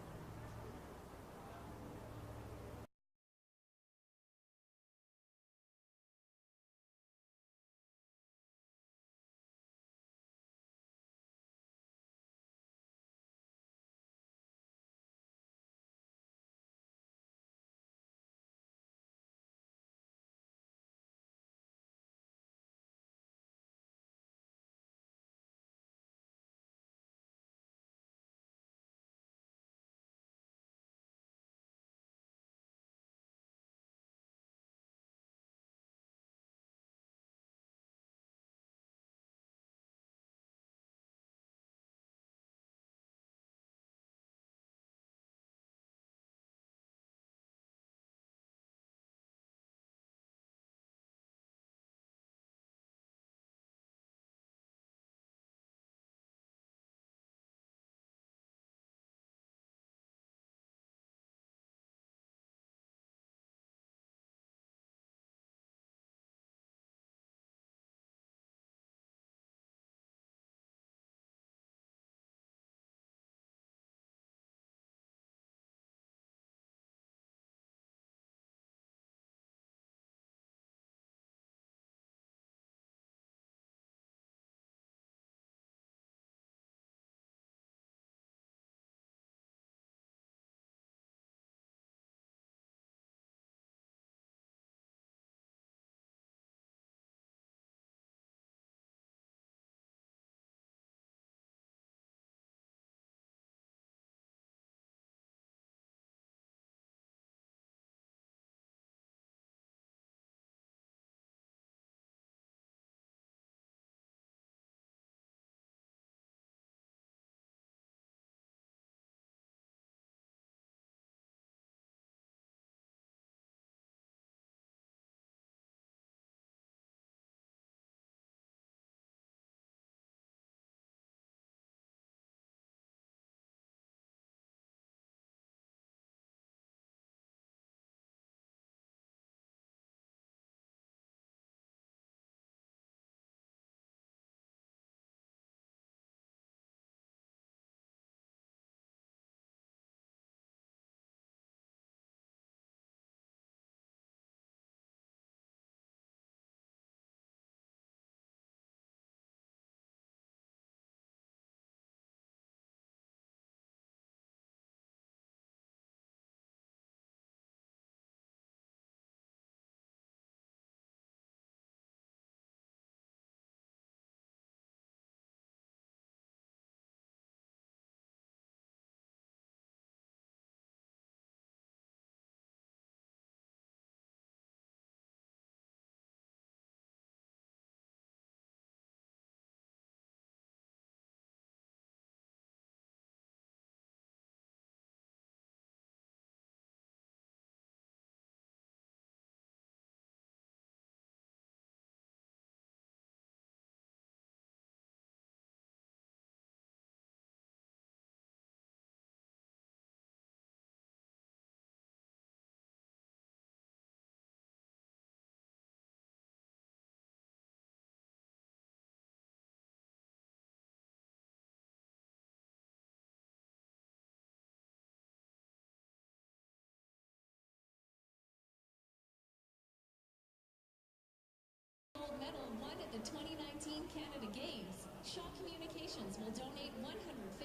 E: Gold medal won at the 2019 Canada Games. Shaw Communications will donate $150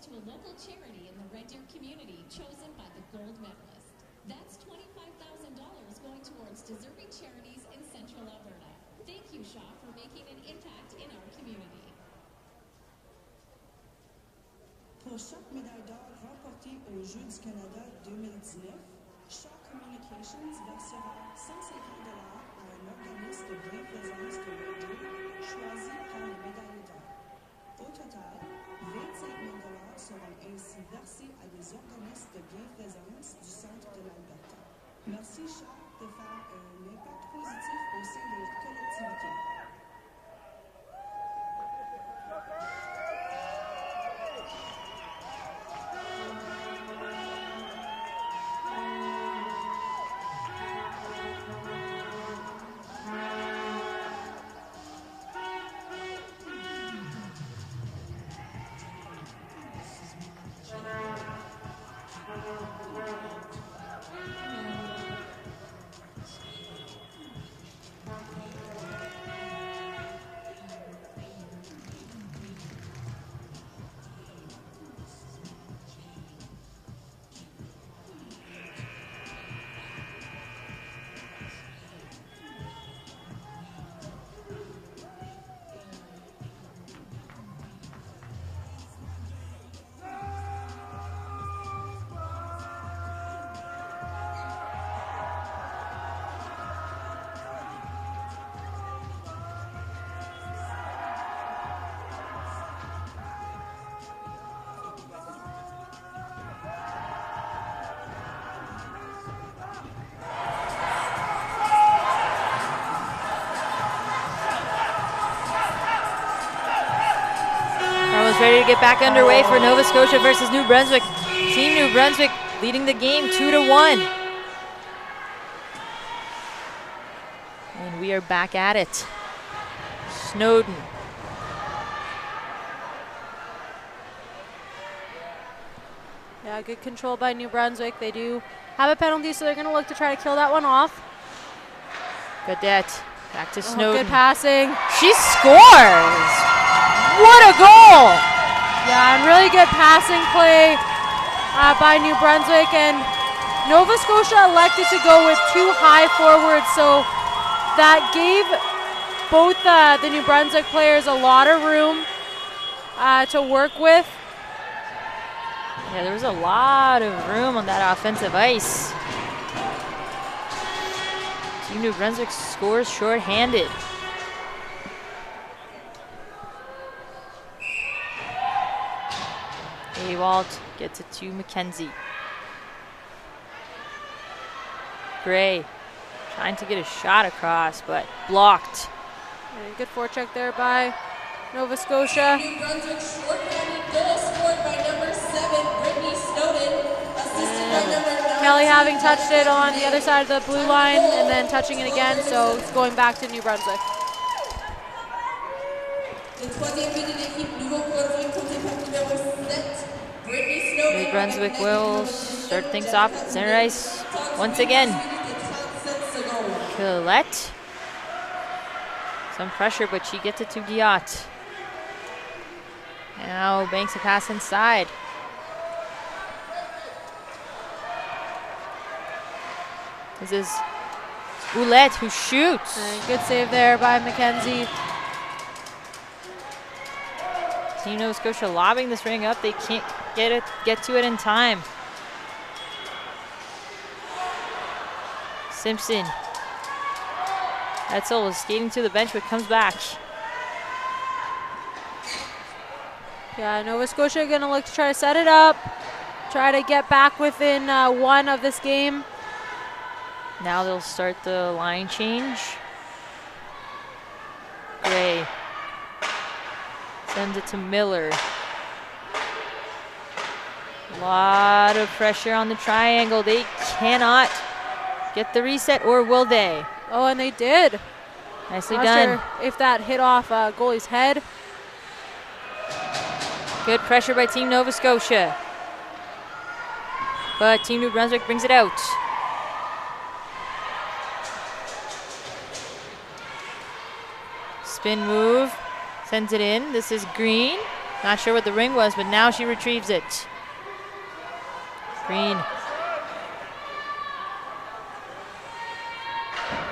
E: to a local charity in the Red Deer community chosen by the gold medalist. That's $25,000 going towards deserving charities in Central Alberta. Thank you, Shaw, for making an impact in our community.
F: Pour chaque médaille d'or remportée aux Jeux du Canada 2019, Shaw Communications versera $150 à un organisme de bienfaisance de Red Deer choisi par les médailles d'or. Au total, $25 000 seront ainsi versés à des organismes de bienfaisance du centre de l'Alberta. Merci, Charles, de faire un impact positif au sein de notre collectivité.
B: Ready to get back underway for Nova Scotia versus New Brunswick. Team New Brunswick leading the game 2-1. And we are back at it. Snowden.
C: Yeah, good control by New Brunswick. They do have a penalty, so they're going to look to try to kill that one off.
B: Cadet back to Snowden.
C: Good passing.
B: She scores! What a goal!
C: Yeah, and really good passing play by New Brunswick, and Nova Scotia elected to go with two high forwards, so that gave both the New Brunswick players a lot of room to work with.
B: Yeah, there was a lot of room on that offensive ice. Team New Brunswick scores shorthanded. Walt gets it to Mackenzie. Gray trying to get a shot across, but blocked.
C: And good forecheck there by Nova Scotia.
A: New Brunswick short-handed goal scored by number 7, Brittany Snowden, assisted by number 9.
C: Kelly having touched it on the other side of the blue line and then touching it again, so it's going back to New Brunswick.
A: Le troisième but de l'équipe Nouveau-Brunswick compté par numéro 7.
B: New Brunswick will start things off at center ice once again. Colette. Some pressure, but she gets it to Diot. Now banks a pass inside. This is Ouellette who shoots.
C: And good save there by Mackenzie.
B: Team Nova Scotia lobbing this ring up. They can't get to it in time. Simpson. Etzel is skating to the bench, but comes back.
C: Yeah, Nova Scotia going to look to try to set it up, try to get back within one of this game.
B: Now they'll start the line change. Gray sends it to Miller. A lot of pressure on the triangle. They cannot get the reset, or will they?
C: Oh, and they did.
B: Nicely
C: Not
B: done.
C: sure if that hit off goalie's head.
B: Good pressure by Team Nova Scotia. But Team New Brunswick brings it out. Spin move, sends it in. This is Green. Not sure what the ring was, but now she retrieves it. Green.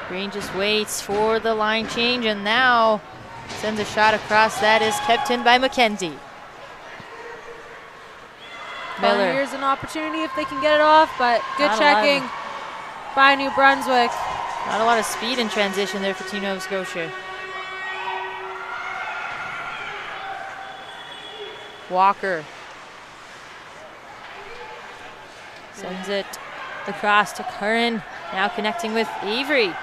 B: Green just waits for the line change and now sends a shot across. That is kept in by Mackenzie. Miller.
C: Here's an opportunity if they can get it off, but good
B: Not
C: checking by New Brunswick.
B: Not a lot of speed in transition there for Team Nova Scotia. Walker sends it across to Curran. Now connecting with Avery.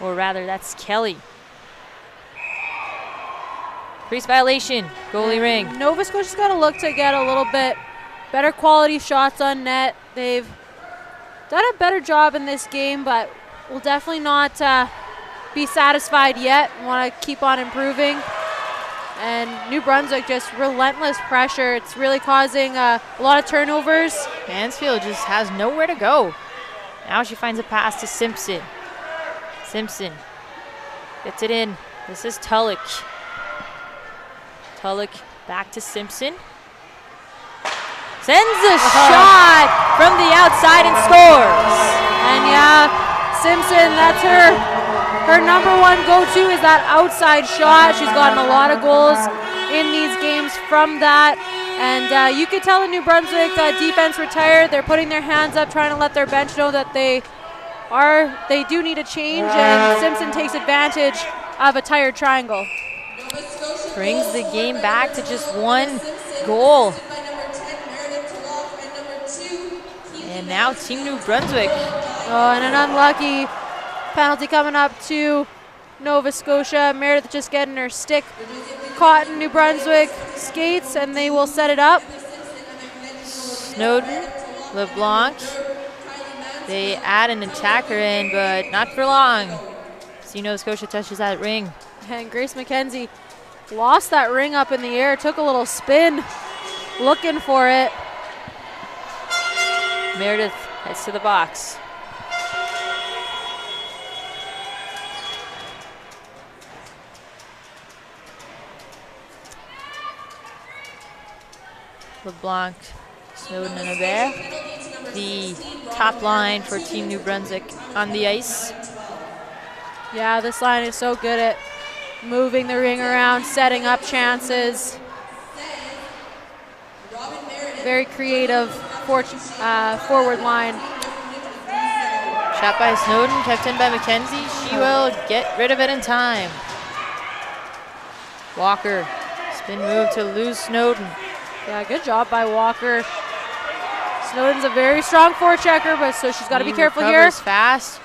B: Or rather, that's Kelly. Crease violation, goalie ring.
C: Nova Scotia's got to look to get a little bit better quality shots on net. They've done a better job in this game, but will definitely not be satisfied yet. Want to keep on improving. And New Brunswick, just relentless pressure. It's really causing a lot of turnovers.
B: Mansfield just has nowhere to go. Now she finds a pass to Simpson. Simpson gets it in. This is Tulloch. Tulloch back to Simpson. Sends a shot from the outside and scores.
C: And yeah, Simpson, that's her number one go-to is that outside shot. She's gotten a lot of goals in these games from that. And you could tell the New Brunswick defense retired. They're putting their hands up, trying to let their bench know that they do need a change, and Simpson takes advantage of a tired triangle.
B: Brings the game back to just one goal. And now Team New Brunswick.
C: Oh, and an unlucky penalty coming up to Nova Scotia. Meredith just getting her stick caught in New Brunswick skates, and they will set it up.
B: Snowden, LeBlanc. They add an attacker in, but not for long. See, Nova Scotia touches that ring.
C: And Grace McKenzie lost that ring up in the air, took a little spin, looking for it.
B: Meredith heads to the box. LeBlanc, Snowden, and Aubert. The top line for Team New Brunswick on the ice.
C: Yeah, this line is so good at moving the ring around, setting up chances. Very creative forward line.
B: Shot by Snowden, kept in by McKenzie. She will get rid of it in time. Walker, spin move to lose Snowden.
C: Yeah, good job by Walker. Snowden's a very strong forechecker, but so she's got to be careful here.
B: Fast.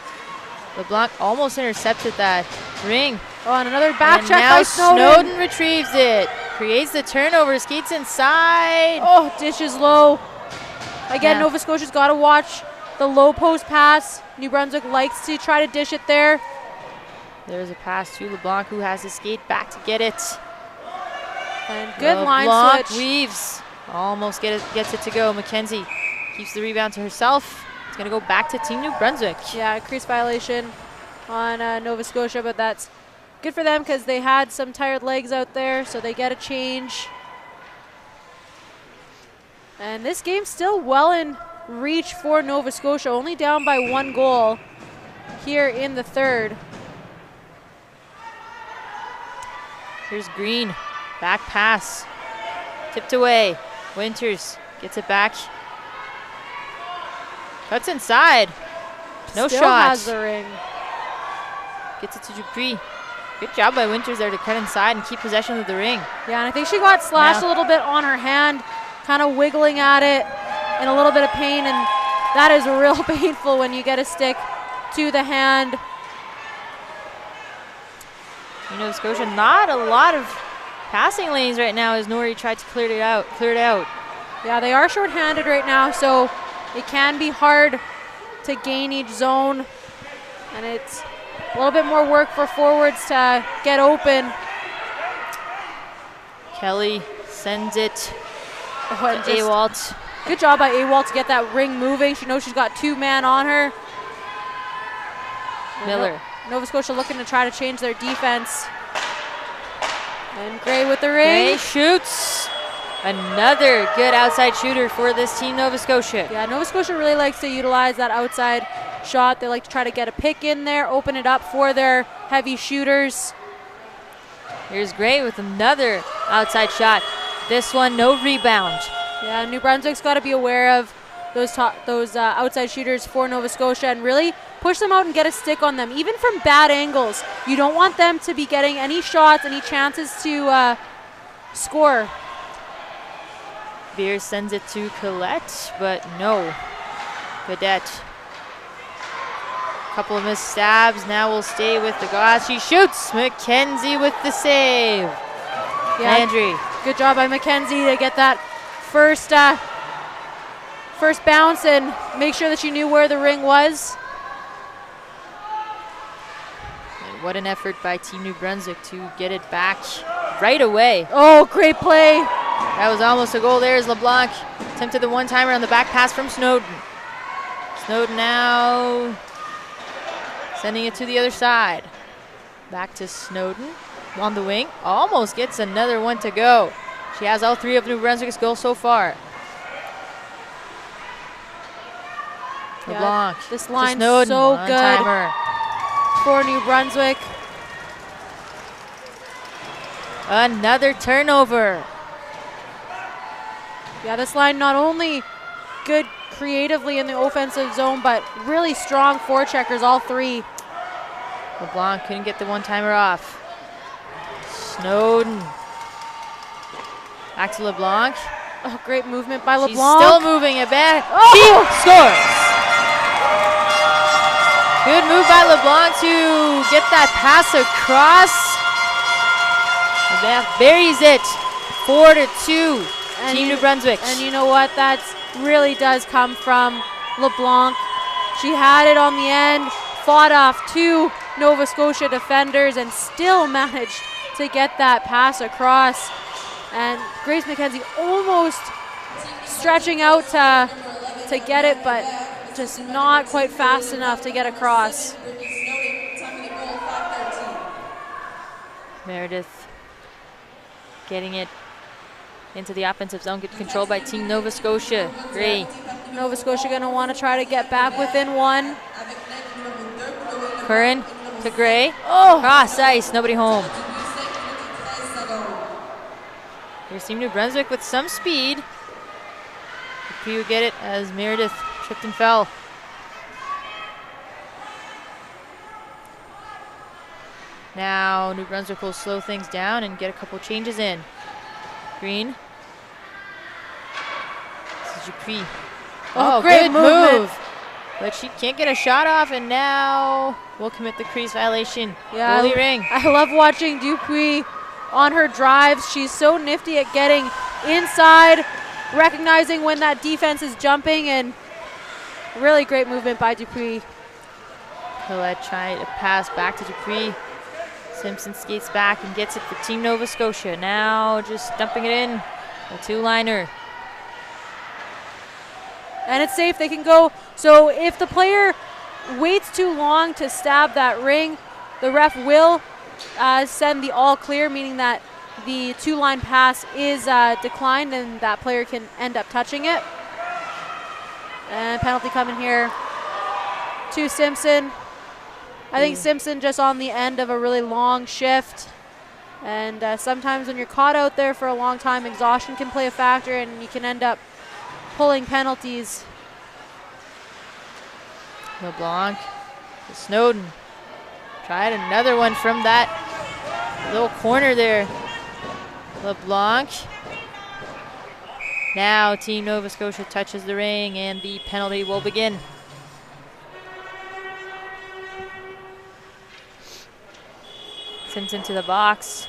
B: LeBlanc almost intercepted that ring.
C: Oh, and another back
B: and
C: check
B: now
C: by Snowden.
B: Snowden retrieves it. Creates the turnover, skates inside.
C: Oh, dishes low. Again,
B: Yeah.
C: Nova Scotia's got to watch the low post pass. New Brunswick likes to try to dish it there.
B: There's a pass to LeBlanc, who has to skate back to get it.
C: And good line
B: LeBlanc
C: switch.
B: weaves. Almost gets it to go. McKenzie keeps the rebound to herself. It's going to go back to Team New Brunswick.
C: Yeah, crease violation on Nova Scotia, but that's good for them because they had some tired legs out there, so they get a change. And this game's still well in reach for Nova Scotia, only down by 1 goal here in the third.
B: Here's Green. Back pass. Tipped away. Winters gets it back. Cuts inside. No
C: Still
B: shot.
C: has the ring.
B: Gets it to Dupree. Good job by Winters there to cut inside and keep possession of the ring.
C: Yeah, and I think she got slashed a little bit on her hand, kind of wiggling at it in a little bit of pain, and that is real painful when you get a stick to the hand.
B: Nova Scotia, not a lot of passing lanes right now as Nori tried to clear it out.
C: Yeah, they are shorthanded right now, so it can be hard to gain each zone, and it's a little bit more work for forwards to get open.
B: Kelly sends it to
C: Just
B: Awalt.
C: good job by Awalt to get that ring moving. She knows she's got 2 man on her.
B: Miller.
C: Nova Scotia looking to try to change their defense. And Gray with the ring.
B: Gray shoots. Another good outside shooter for this team, Nova Scotia.
C: Yeah, Nova Scotia really likes to utilize that outside shot. They like to try to get a pick in there, open it up for their heavy shooters.
B: Here's Gray with another outside shot. This one, no rebound.
C: Yeah, New Brunswick's got to be aware of those outside shooters for Nova Scotia and really push them out and get a stick on them, even from bad angles. You don't want them to be getting any shots, any chances to score.
B: Beers sends it to Colette, but no. Vedette. Couple of missed stabs. Now we'll stay with the glass. She shoots. McKenzie with the save.
C: Yeah,
B: Landry.
C: good job by McKenzie to get that first bounce and make sure that she knew where the ring was.
B: And what an effort by Team New Brunswick to get it back right away.
C: Oh, great play.
B: That was almost a goal there as LeBlanc attempted the one-timer on the back pass from Snowden. Snowden now sending it to the other side. Back to Snowden on the wing. Almost gets another one to go. She has all three of New Brunswick's goals so far. LeBlanc.
C: This line's
B: Snowden,
C: so good
B: one-timer.
C: for New Brunswick.
B: Another turnover.
C: Yeah, this line not only good creatively in the offensive zone, but really strong forecheckers, all three.
B: LeBlanc couldn't get the one-timer off. Snowden. Back to LeBlanc.
C: Oh, great movement by LeBlanc.
B: She's still moving it back.
C: Oh!
B: She scores. Good move by LeBlanc to get that pass across. That buries it. 4-2. Team New Brunswick.
C: And you know what? That really does come from LeBlanc. She had it on the end, fought off two Nova Scotia defenders, and still managed to get that pass across. And Grace McKenzie almost stretching out to get it, but just not quite fast enough to get across.
B: Meredith getting it into the offensive zone, good control by Team Nova Scotia. Gray.
C: Nova Scotia going to want to try to get back within one.
B: Curran to Gray. Oh! Cross ice, nobody home. Here's Team New Brunswick with some speed. Dupuis will get it as Meredith tripped and fell. Now New Brunswick will slow things down and get a couple changes in. Green. This is Dupuis.
C: Oh, great
B: good
C: move.
B: But she can't get a shot off, and now we'll commit the crease violation.
C: Yeah,
B: Goalie ring.
C: I love watching Dupuis on her drives. She's so nifty at getting inside, recognizing when that defense is jumping, and really great movement by Dupuis.
B: Colette trying to pass back to Dupuis. Simpson skates back and gets it for Team Nova Scotia. Now just dumping it in. A two-liner.
C: And it's safe, they can go. So if the player waits too long to stab that ring, the ref will send the all clear, meaning that the two-line pass is declined and that player can end up touching it. And penalty coming here to Simpson. I think Simpson just on the end of a really long shift. And sometimes when you're caught out there for a long time, exhaustion can play a factor and you can end up pulling penalties.
B: LeBlanc to Snowden. Tried another one from that little corner there. LeBlanc. Now Team Nova Scotia touches the ring and the penalty will begin. Simpson to the box.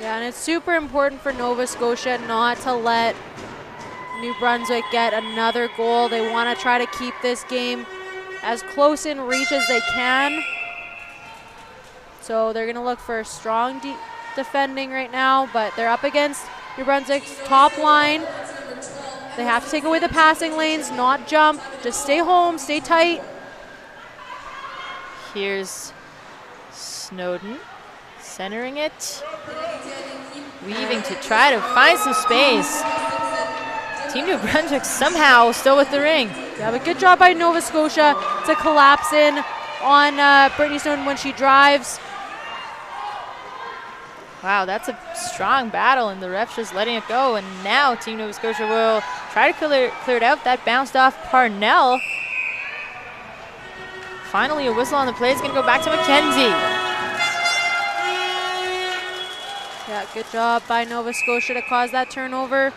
C: Yeah, and it's super important for Nova Scotia not to let New Brunswick get another goal. They want to try to keep this game as close in reach as they can. So they're going to look for strong defending right now, but they're up against New Brunswick's top line. They have to take away the passing lanes, not jump. Just stay home, stay tight.
B: Here's Snowden centering it. Weaving to try to find some space. Team New Brunswick somehow still with the ring.
C: Yeah, but good job by Nova Scotia to collapse in on Brittany Snowden when she drives.
B: Wow, that's a strong battle, and the ref's just letting it go. And now Team Nova Scotia will try to clear it out. That bounced off Parnell. Finally, a whistle on the play. It's going to go back to McKenzie.
C: Yeah, good job by Nova Scotia to cause that turnover.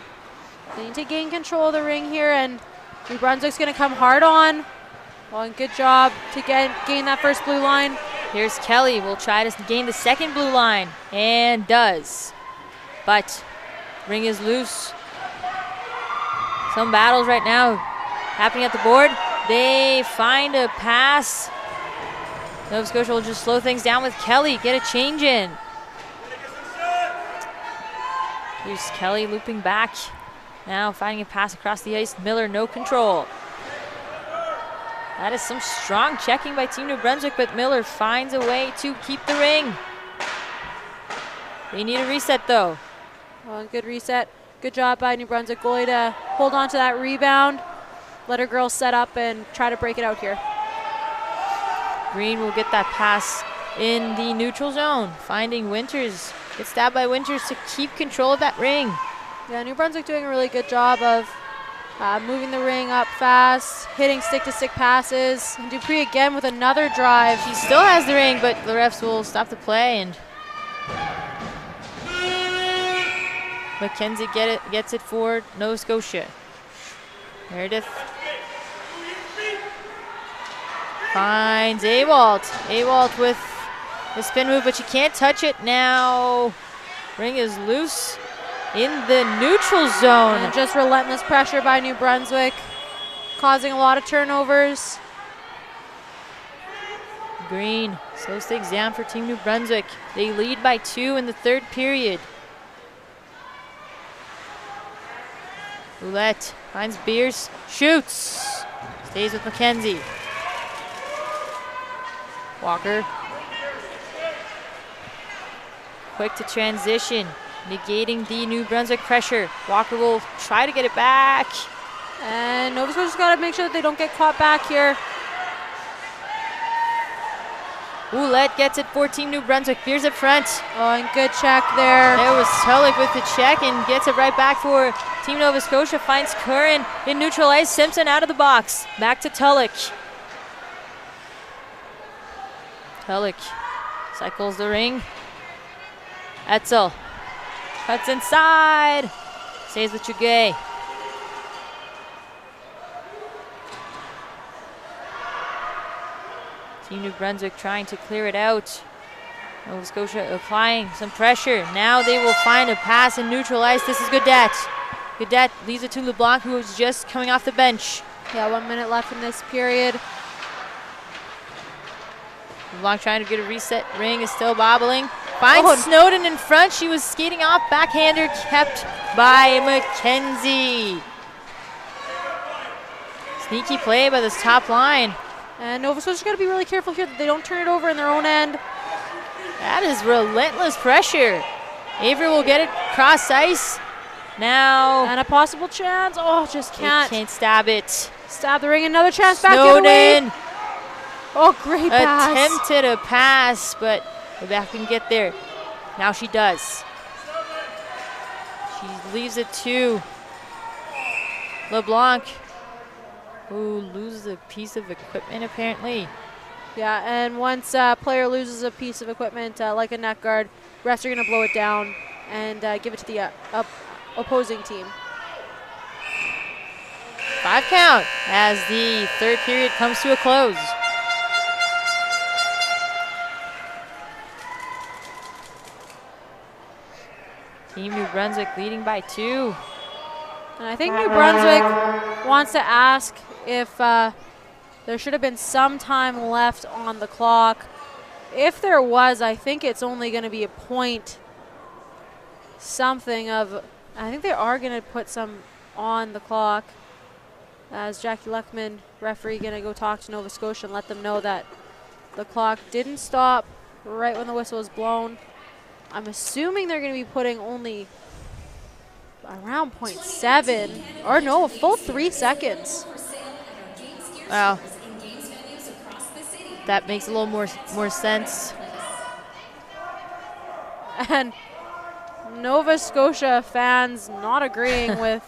C: They need to gain control of the ring here, and New Brunswick's going to come hard on. Well, and good job to gain that first blue line.
B: Here's Kelly, will try to gain the second blue line, and does. But ring is loose. Some battles right now happening at the board. They find a pass. Nova Scotia will just slow things down with Kelly, get a change in. Here's Kelly looping back. Now finding a pass across the ice. Miller, no control. That is some strong checking by Team New Brunswick, but Miller finds a way to keep the ring. They need a reset though.
C: Well, good reset. Good job by New Brunswick goalie to hold on to that rebound. Let her girls set up and try to break it out here.
B: Green will get that pass in the neutral zone. Finding Winters. Gets stabbed by Winters to keep control of that ring.
C: Yeah, New Brunswick doing a really good job of moving the ring up fast, hitting stick-to-stick passes. And Dupree again with another drive.
B: She still has the ring, but the refs will stop the play, and Mackenzie gets it for Nova Scotia. Meredith finds Awalt. Awalt with the spin move, but she can't touch it now. Ring is loose in the neutral zone.
C: And just relentless pressure by New Brunswick, causing a lot of turnovers.
B: Green slows things down for Team New Brunswick. They lead by 2 in the third period. Roulette finds Beers, shoots, stays with Mackenzie. Walker, quick to transition, negating the New Brunswick pressure. Walker will try to get it back.
C: And Nova Scotia's got to make sure that they don't get caught back here.
B: Roulette gets it for Team New Brunswick. Beers up front.
C: Oh, and good check there.
B: There was Tulloch with the check and gets it right back for Team Nova Scotia. Finds Curran in neutral ice. Simpson out of the box. Back to Tulloch. Tulloch cycles the ring. Etzel cuts inside. Stays with Chugay. Team New Brunswick trying to clear it out. Nova Scotia applying some pressure. Now they will find a pass in neutral ice. This is Godet. Godet leaves it to LeBlanc, who was just coming off the bench.
C: Yeah, 1 minute left in this period.
B: LeBlanc trying to get a reset. Ring is still bobbling. Finds Snowden in front. She was skating off. Backhander kept by Mackenzie. Sneaky play by this top line.
C: And Nova Scotia's got to be really careful here that they don't turn it over in their own end.
B: That is relentless pressure. Avery will get it cross ice. Now.
C: And a possible chance. Oh, just can't.
B: Can't stab it.
C: Stab the ring. Another chance back
B: Snowden.
C: Oh, great pass.
B: Attempted a pass, but Rebecca can get there. Now she does. She leaves it to LeBlanc, who loses a piece of equipment apparently.
C: Yeah, and once a player loses a piece of equipment, like a net guard, refs are going to blow it down and give it to the opposing team.
B: 5 count as the third period comes to a close. Team New Brunswick leading by 2.
C: And I think New Brunswick wants to ask if there should have been some time left on the clock. If there was, I think it's only going to be a point something of, I think they are going to put some on the clock. As Jackie Luckman, referee, going to go talk to Nova Scotia and let them know that the clock didn't stop right when the whistle was blown. I'm assuming they're going to be putting only around 0.7, or no, a full 3 seconds.
B: Wow. That makes a little more sense.
C: And Nova Scotia fans not agreeing with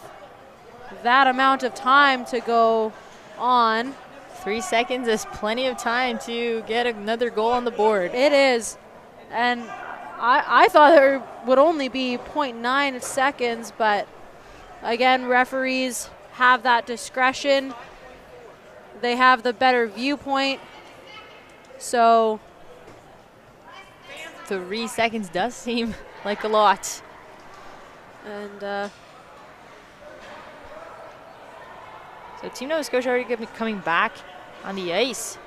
C: that amount of time to go on.
B: 3 seconds is plenty of time to get another goal on the board.
C: It is. And I thought there would only be 0.9 seconds, but again, referees have that discretion. They have the better viewpoint. So
B: 3 seconds does seem like a lot.
C: And
B: so Team Nova Scotia already gonna be coming back on the ice.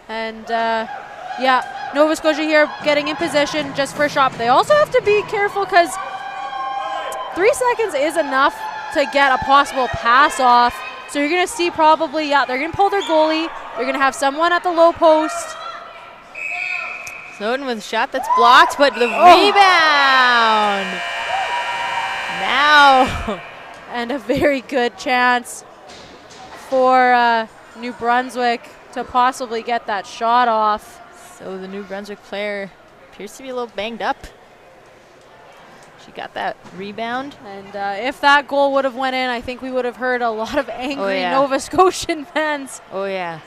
C: And yeah, Nova Scotia here getting in position just for a shot. But they also have to be careful because 3 seconds is enough to get a possible pass off. So you're going to see probably, yeah, they're going to pull their goalie. They're going to have someone at the low post.
B: Snowden with a shot that's blocked, but the rebound. Now.
C: And a very good chance for New Brunswick to possibly get that shot off.
B: So the New Brunswick player appears to be a little banged up. She got that rebound.
C: And if that goal would have went in, I think we would have heard a lot of angry Nova Scotian fans.
B: Oh, yeah.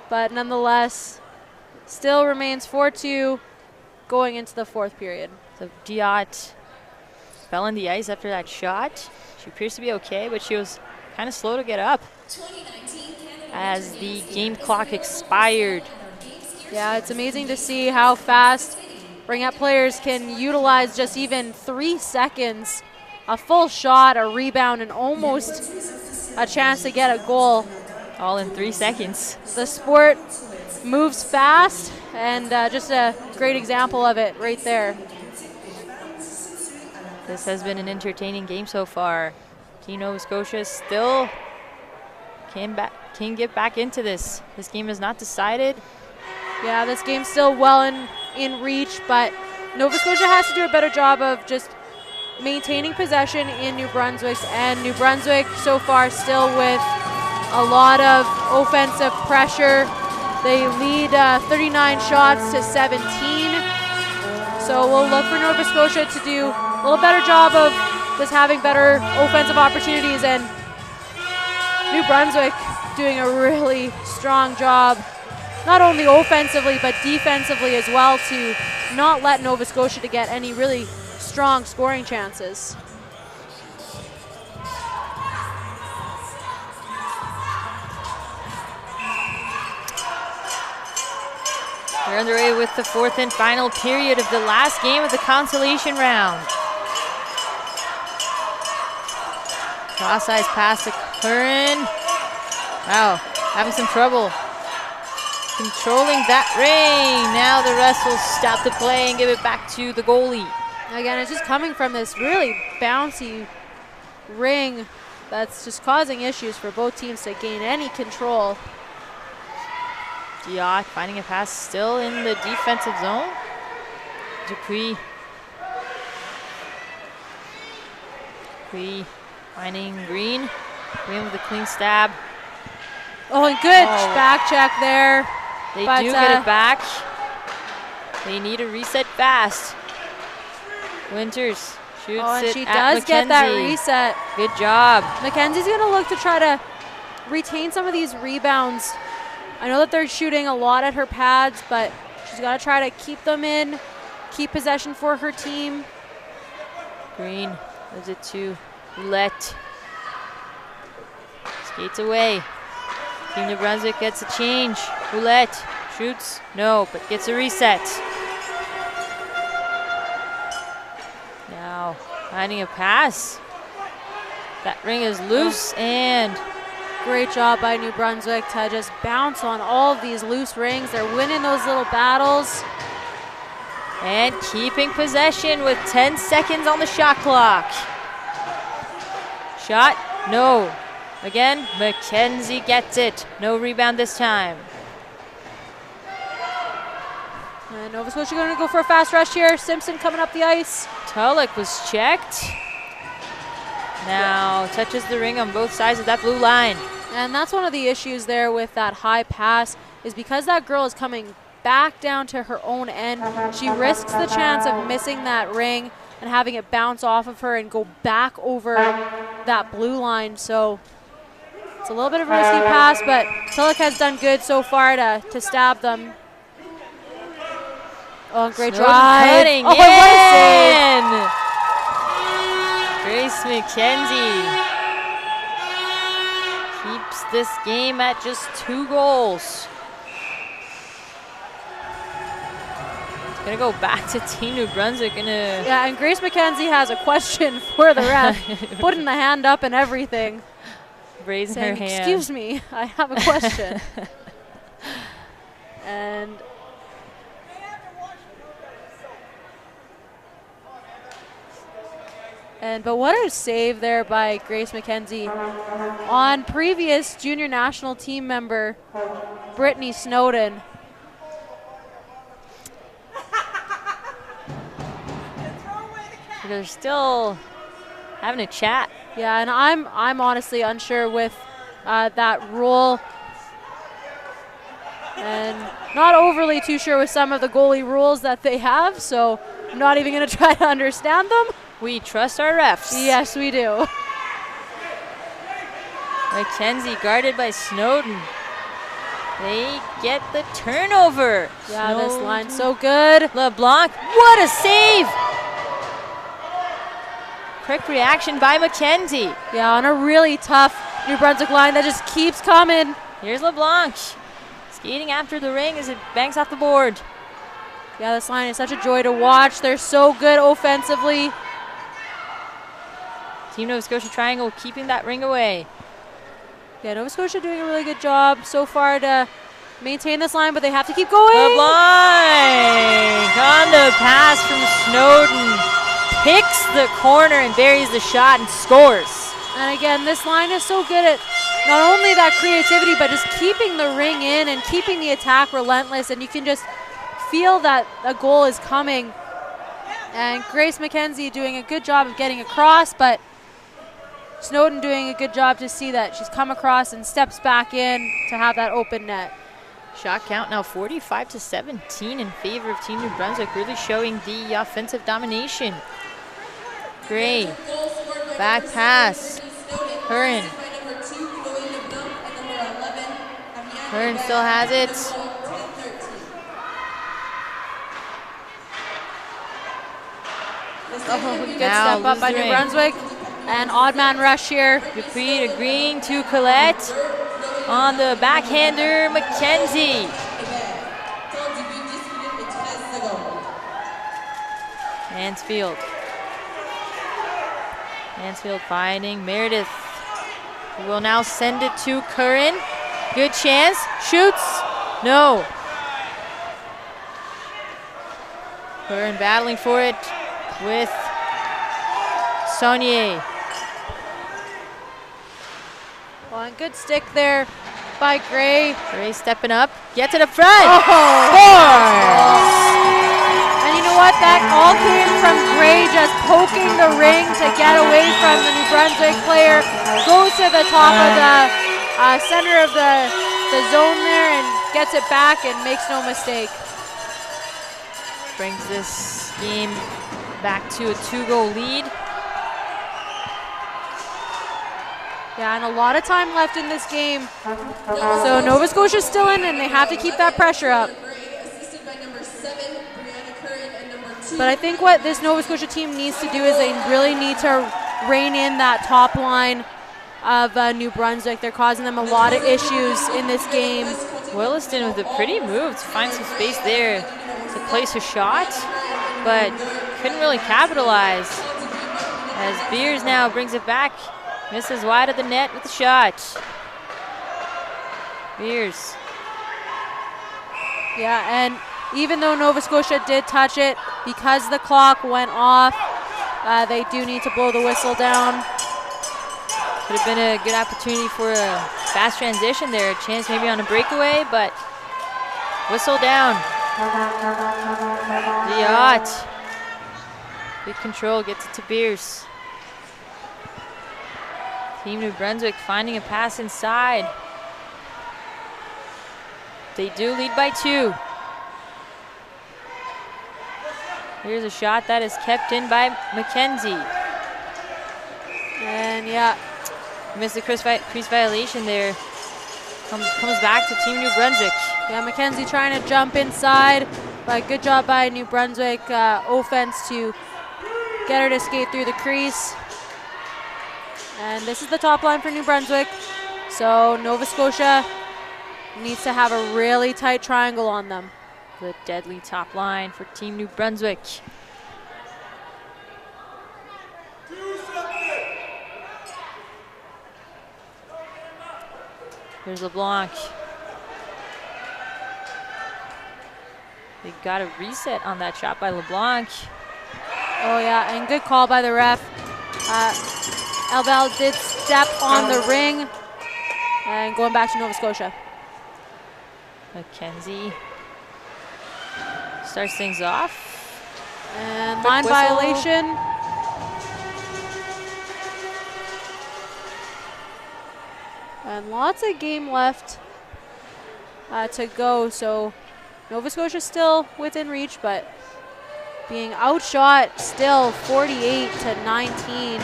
C: But nonetheless, still remains 4-2 going into the fourth period.
B: So Diot fell on the ice after that shot. She appears to be okay, but she was kind of slow to get up as the game clock expired.
C: Yeah, it's amazing to see how fast Ringette players can utilize just even 3 seconds, a full shot, a rebound, and almost a chance to get a goal.
B: All in 3 seconds.
C: The sport moves fast, and just a great example of it right there.
B: This has been an entertaining game so far. Team Nova Scotia still can get back into this. This game is not decided.
C: Yeah, this game's still well in reach, but Nova Scotia has to do a better job of just maintaining possession in New Brunswick, and New Brunswick so far still with a lot of offensive pressure. They lead 39 shots to 17. So we'll look for Nova Scotia to do a little better job of just having better offensive opportunities, and New Brunswick doing a really strong job, not only offensively but defensively as well, to not let Nova Scotia to get any really strong scoring chances.
B: We're underway with the fourth and final period of the last game of the consolation round. Cross-ice pass to Curran. Wow, having some trouble controlling that ring. Now the rest will stop the play and give it back to the goalie.
C: Again, it's just coming from this really bouncy ring that's just causing issues for both teams to gain any control.
B: Diot finding a pass still in the defensive zone. Dupuis finding Green. Green with a clean stab.
C: Oh, and good back check there.
B: They do get it back. They need a reset fast. Winters shoots
C: and
B: it
C: she
B: at
C: does get that
B: McKenzie.
C: reset.
B: Good job.
C: Mackenzie's going to look to try to retain some of these rebounds. I know that they're shooting a lot at her pads, but she's got to try to keep them in, keep possession for her team.
B: Green gives it to Roulette. Skates away. Team New Brunswick gets a change. Roulette shoots, no, but gets a reset. Now finding a pass. That ring is loose, and
C: great job by New Brunswick to just bounce on all of these loose rings. They're winning those little battles.
B: And keeping possession with 10 seconds on the shot clock. Shot, no. Again, McKenzie gets it. No rebound this time.
C: And Nova Scotia going to go for a fast rush here. Simpson coming up the ice.
B: Tulloch was checked. Now touches the ring on both sides of that blue line.
C: And that's one of the issues there with that high pass, is because that girl is coming back down to her own end, she risks the chance of missing that ring and having it bounce off of her and go back over that blue line. So It's a little bit of a risky pass, but Tillich has done good so far to stab them. Oh, great
B: Snowden
C: drive.
B: cutting
C: Oh,
B: in.
C: what a save.
B: Grace McKenzie keeps this game at just 2 goals. It's gonna go back to Team New Brunswick.
C: Yeah, and Grace McKenzie has a question for the ref, putting the hand up and everything.
B: Raising
C: saying,
B: her hand.
C: "Excuse me, I have a question." But what a save there by Grace McKenzie on previous junior national team member Brittany Snowden.
B: They're still having a chat.
C: Yeah, and I'm honestly unsure with that rule, and not overly too sure with some of the goalie rules that they have, so I'm not even going to try to understand them.
B: We trust our refs.
C: Yes, we do.
B: McKenzie guarded by Snowden. They get the turnover.
C: Yeah, this line's so good.
B: LeBlanc, what a save! Quick reaction by McKenzie.
C: Yeah, on a really tough New Brunswick line that just keeps coming.
B: Here's LeBlanc skating after the ring as it banks off the board.
C: Yeah, this line is such a joy to watch. They're so good offensively.
B: Team Nova Scotia Triangle keeping that ring away.
C: Yeah, Nova Scotia doing a really good job so far to maintain this line, but they have to keep going.
B: LeBlanc on the pass from Snowden. Picks the corner and buries the shot and scores.
C: And again, this line is so good at not only that creativity, but just keeping the ring in and keeping the attack relentless, and you can just feel that a goal is coming. And Grace McKenzie doing a good job of getting across, but Snowden doing a good job to see that she's come across and steps back in to have that open net.
B: Shot count now 45-17 in favor of Team New Brunswick, really showing the offensive domination. Gray, back pass, Curran. Curran still has it.
C: Oh, good step up by New Brunswick. And odd man rush here.
B: Dupree agreeing to Colette. On the backhander, McKenzie. Mansfield. Mansfield finding Meredith, who will now send it to Curran. Good chance, shoots, no. Curran battling for it with Saunier.
C: Well, and good stick there by Gray.
B: Gray stepping up, get to the front.
C: And you know what? That all came from Gray just poking the ring to get away from the New Brunswick player. Goes to the top of the center of the zone there and gets it back and makes no mistake.
B: Brings this game back to a 2-goal lead.
C: Yeah, and a lot of time left in this game. So Nova Scotia's still in, and they have to keep that pressure up. But I think what this Nova Scotia team needs to do is they really need to rein in that top line of New Brunswick. They're causing them a lot of issues in this game.
B: Williston with a pretty move to find some space there to place a shot, but couldn't really capitalize. As Beers now brings it back. Misses wide of the net with the shot. Beers.
C: Yeah, and even though Nova Scotia did touch it, because the clock went off, they do need to blow the whistle down.
B: Could have been a good opportunity for a fast transition there. A chance maybe on a breakaway, but whistle down. The yacht. Big control, gets it to Beers. Team New Brunswick finding a pass inside. They do lead by 2. Here's a shot that is kept in by McKenzie.
C: And yeah,
B: Missed the crease violation there. Comes back to Team New Brunswick.
C: Yeah, Mackenzie trying to jump inside, but good job by New Brunswick offense to get her to skate through the crease. And this is the top line for New Brunswick. So Nova Scotia needs to have a really tight triangle on them.
B: The deadly top line for Team New Brunswick. Here's LeBlanc. They got a reset on that shot by LeBlanc.
C: Oh yeah, and good call by the ref. Elval did step on the ring. And going back to Nova Scotia.
B: Mackenzie starts things off.
C: And
B: Quick
C: line
B: whistle.
C: violation. And lots of game left to go. So Nova Scotia still within reach, but being outshot still 48-19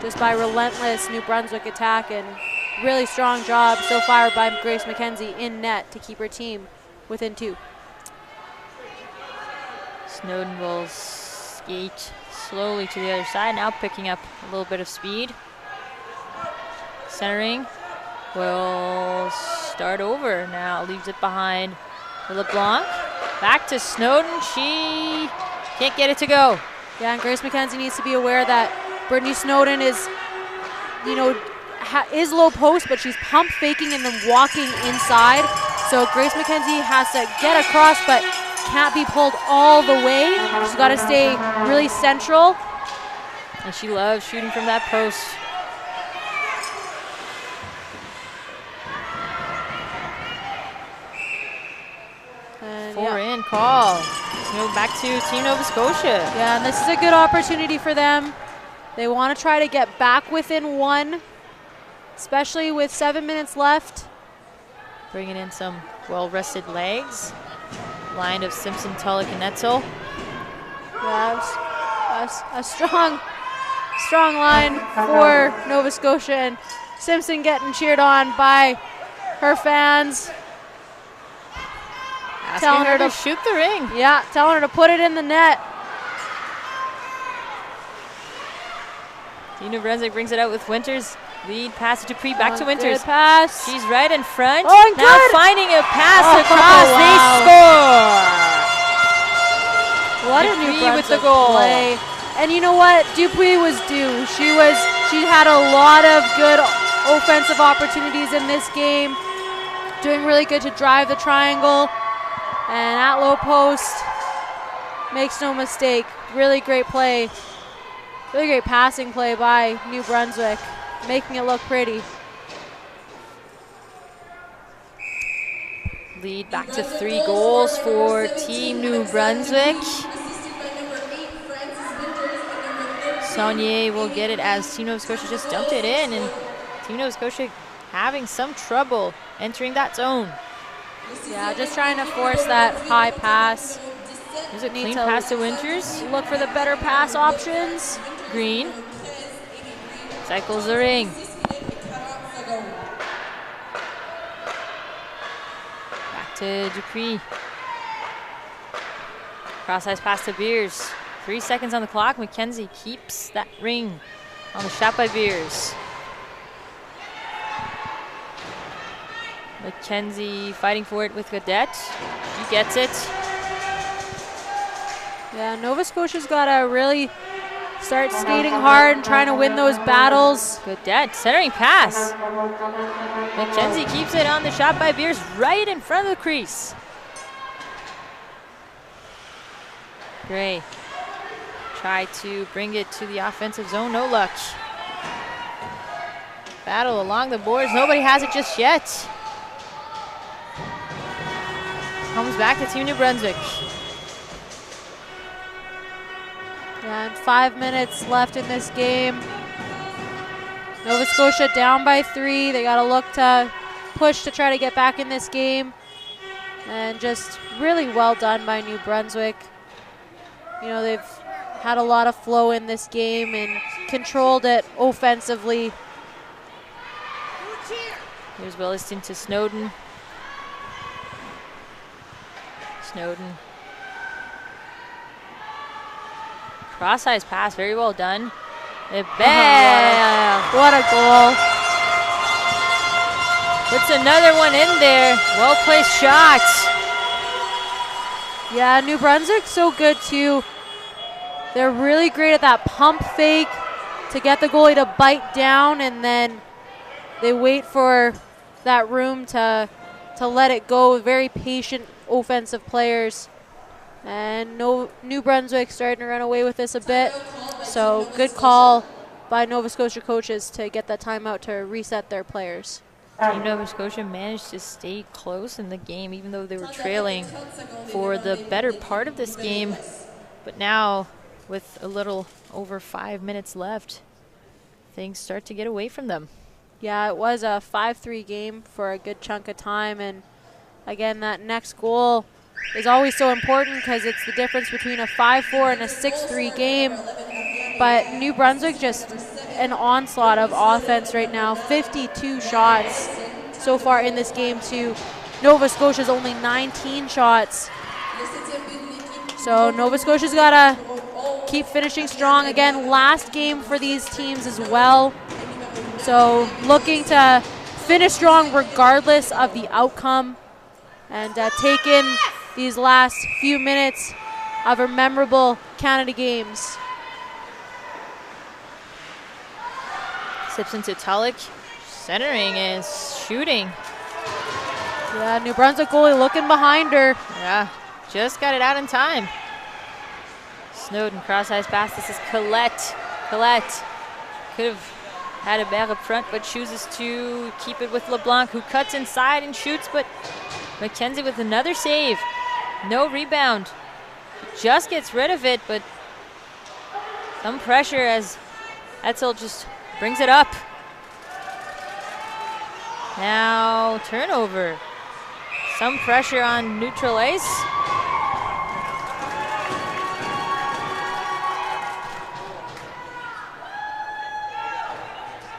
C: just by relentless New Brunswick attack, and really strong job so far by Grace Mackenzie in net to keep her team within 2.
B: Snowden will skate slowly to the other side, now picking up a little bit of speed. Centering will start over now, leaves it behind for LeBlanc. Back to Snowden, she can't get it to go.
C: Yeah, and Grace Mackenzie needs to be aware that Brittany Snowden is, is low post, but she's pump faking and then walking inside. So Grace Mackenzie has to get across, but can't be pulled all the way. She's got to stay really central.
B: And she loves shooting from that post.
C: And
B: 4 in call. Go back to Team Nova Scotia.
C: Yeah, and this is a good opportunity for them. They want to try to get back within 1, especially with 7 minutes left.
B: Bringing in some well-rested legs. Line of Simpson, Tulloch, and Netzel.
C: Yeah, a strong line for Nova Scotia, and Simpson getting cheered on by her fans.
B: Asking her to shoot the ring.
C: Yeah, telling her to put it in the net.
B: Team New Brunswick brings it out with Winters. Lead pass to Dupree, back to Winters.
C: Good pass.
B: She's right in front.
C: Oh, and
B: now
C: good.
B: finding a pass
C: Oh,
B: across.
C: wow.
B: They score.
C: What a
B: Dupree
C: New Brunswick
B: with the goal.
C: play. And you know what? Dupuis was due. She had a lot of good offensive opportunities in this game. Doing really good to drive the triangle. And at low post, makes no mistake. Really great play. Really great passing play by New Brunswick, making it look pretty.
B: Lead back to 3 goals for Team New Brunswick. Saunier will get it as Team Nova Scotia just dumped it in, and Team Nova Scotia having some trouble entering that zone.
C: Yeah, just trying to force that high pass.
B: There's a clean pass to Winters.
C: Look for the better pass options.
B: Green cycles the ring. Back to Dupree. Cross-ice pass to Beers. 3 seconds on the clock. Mackenzie keeps that ring on the shot by Beers. Mackenzie fighting for it with Gaudette. She gets it.
C: Yeah, Nova Scotia's got to really start skating hard and trying to win those battles.
B: Gaudette, centering pass. Mackenzie keeps it on the shot by Beers right in front of the crease. Gray try to bring it to the offensive zone, no luck. Battle along the boards, nobody has it just yet. Comes back to Team New Brunswick.
C: And 5 minutes left in this game. Nova Scotia down by 3. They got to look to push to try to get back in this game. And just really well done by New Brunswick. You know, they've had a lot of flow in this game and controlled it offensively.
B: Here's Williston to Snowden. Snowden. Cross-ice pass, very well done. Bam!
C: What a goal.
B: Puts another one in there. Well-placed shot.
C: Yeah, New Brunswick's so good too. They're really great at that pump fake to get the goalie to bite down, and then they wait for that room to let it go. Very patient offensive players. And New Brunswick starting to run away with this a bit. So good call by Nova Scotia coaches to get that timeout to reset their players.
B: Team Nova Scotia managed to stay close in the game, even though they were trailing for the better part of this game. But now, with a little over 5 minutes left, things start to get away from them.
C: Yeah, it was a 5-3 game for a good chunk of time. And again, that next goal is always so important because it's the difference between a 5-4 and a 6-3 game. But New Brunswick just an onslaught of offense right now. 52 shots so far in this game to Nova Scotia's only 19 shots. So Nova Scotia's got to keep finishing strong. Again, last game for these teams as well. So looking to finish strong regardless of the outcome and take in these last few minutes of our memorable Canada games.
B: Simpson to Tulloch, centering and shooting.
C: Yeah, New Brunswick goalie looking behind her.
B: Yeah, just got it out in time. Snowden, cross-ice pass. This is Colette. Colette could have had a bag up front, but chooses to keep it with LeBlanc, who cuts inside and shoots, but McKenzie with another save. No rebound. Just gets rid of it, but some pressure as Etzel just brings it up. Now turnover. Some pressure on neutral ice.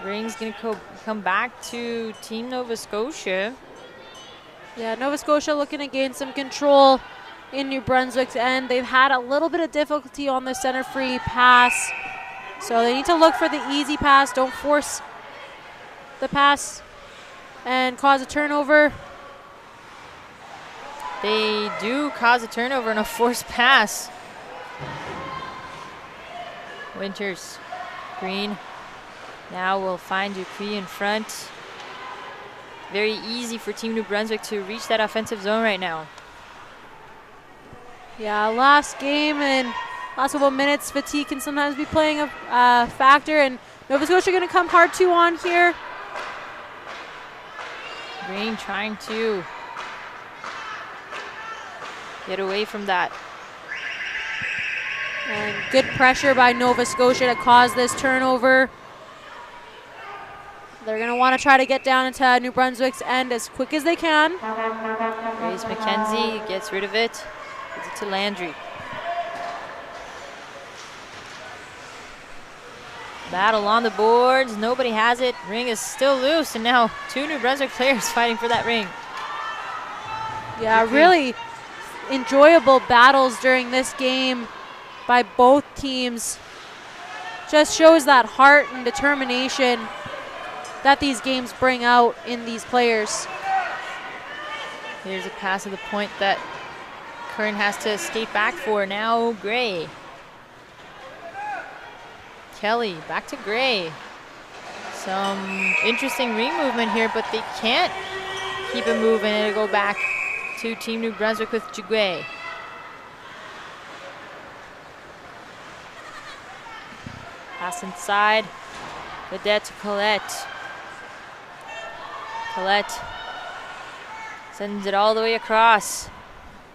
B: Ring's going to come back to Team Nova Scotia.
C: Yeah, Nova Scotia looking to gain some control in New Brunswick's end. They've had a little bit of difficulty on the center free pass. So they need to look for the easy pass. Don't force the pass and cause a turnover.
B: They do cause a turnover and a forced pass. Winters, Green. Now we'll find Dupree in front. Very easy for Team New Brunswick to reach that offensive zone right now.
C: Yeah, last game and last couple of minutes, fatigue can sometimes be playing a factor, and Nova Scotia going to come hard two on here.
B: Green trying to get away from that.
C: And good pressure by Nova Scotia to cause this turnover. They're going to want to try to get down into New Brunswick's end as quick as they can.
B: Grace McKenzie gets rid of it. Gives it to Landry. Battle on the boards. Nobody has it. Ring is still loose, and now two New Brunswick players fighting for that ring.
C: Yeah, really enjoyable battles during this game by both teams. Just shows that heart and determination that these games bring out in these players.
B: Here's a pass at the point that Kern has to skate back for. Now Gray. Kelly back to Gray. Some interesting ring movement here, but they can't keep it moving. It'll go back to Team New Brunswick with Jugwe. Pass inside. Vedette to Colette. Colette sends it all the way across.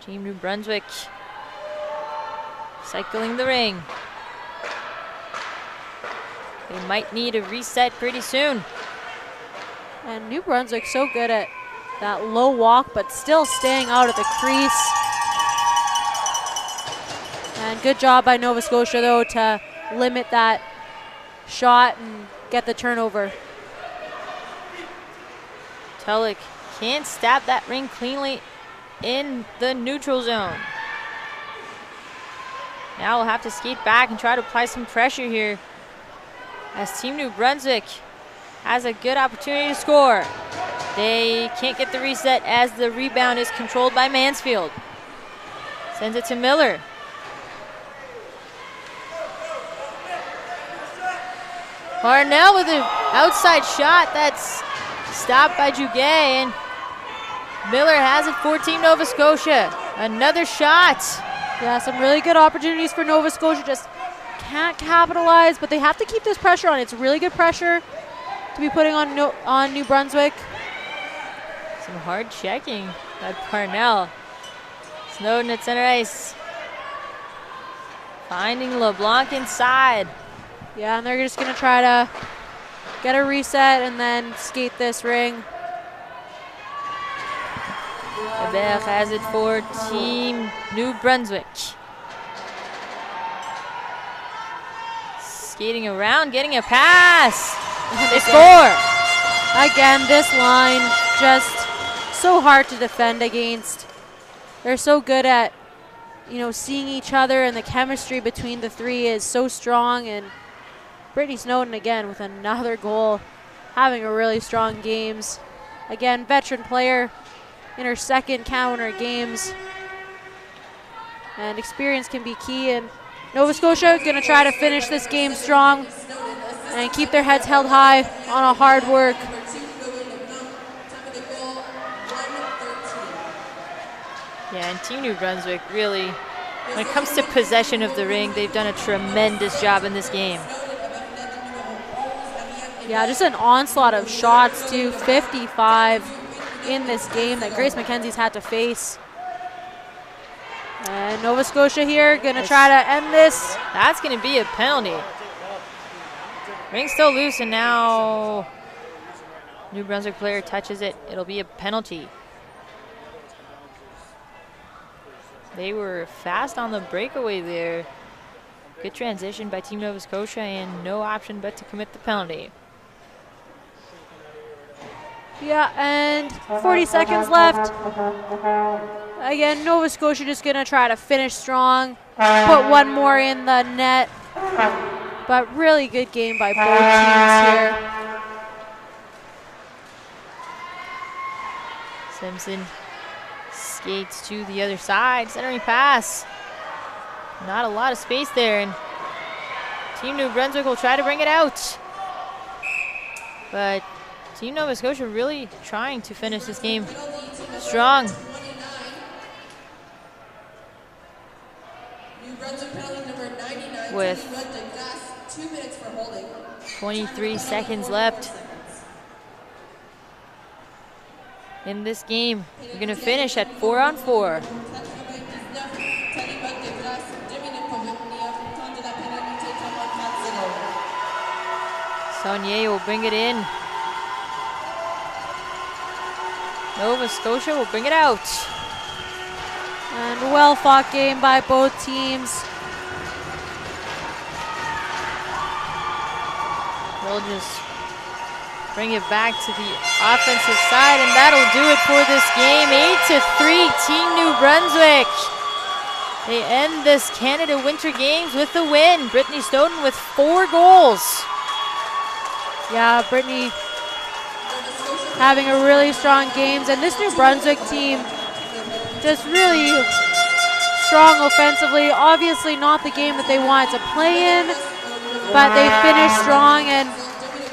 B: Team New Brunswick cycling the ring. They might need a reset pretty soon.
C: And New Brunswick so good at that low walk, but still staying out of the crease. And good job by Nova Scotia, though, to limit that shot and get the turnover.
B: Tulloch can't stab that ring cleanly in the neutral zone. Now we'll have to skate back and try to apply some pressure here, as Team New Brunswick has a good opportunity to score. They can't get the reset as the rebound is controlled by Mansfield. Sends it to Miller. Parnell with an outside shot that's stopped by Juguet, and Miller has it for Team Nova Scotia. Another shot.
C: Yeah, some really good opportunities for Nova Scotia, just can't capitalize, but they have to keep this pressure on. It's really good pressure to be putting on New Brunswick.
B: Some hard checking by Parnell. Snowden at center ice. Finding LeBlanc inside.
C: Yeah, and they're just gonna try to get a reset and then skate this ring.
B: Hebert has it for Team New Brunswick. Skating around, getting a pass. They score.
C: Again, this line just so hard to defend against. They're so good at, seeing each other, and the chemistry between the three is so strong. And Brittany Snowden again with another goal, having a really strong games. Again, veteran player in her second Canada Winter Games, and experience can be key. And Nova Scotia gonna try to finish this game strong and keep their heads held high on a hard work.
B: Yeah, and Team New Brunswick really, when it comes to possession of the ring, they've done a tremendous job in this game.
C: Yeah, just an onslaught of shots too, 55 in this game that Grace McKenzie's had to face. And Nova Scotia here gonna try to end this.
B: That's gonna be a penalty. Ring's still loose, and now New Brunswick player touches it. It'll be a penalty. They were fast on the breakaway there. Good transition by Team Nova Scotia, and no option but to commit the penalty.
C: Yeah, and 40 seconds left. Again, Nova Scotia just gonna try to finish strong, put one more in the net. But really good game by both teams here.
B: Simpson skates to the other side, centering pass. Not a lot of space there, and Team New Brunswick will try to bring it out. But Team Nova Scotia really trying to finish this game strong. With 23 seconds left in this game. We're going to finish at 4-on-4. Saunier will bring it in. Nova Scotia will bring it out.
C: And well fought game by both teams.
B: We'll just bring it back to the offensive side, and that'll do it for this game. 8-3, Team New Brunswick. They end this Canada Winter Games with a win. Brittany Snowden with 4 goals.
C: Yeah, Brittany having a really strong games, and this New Brunswick team just really strong offensively. Obviously not the game that they wanted to play in, but they finished strong, and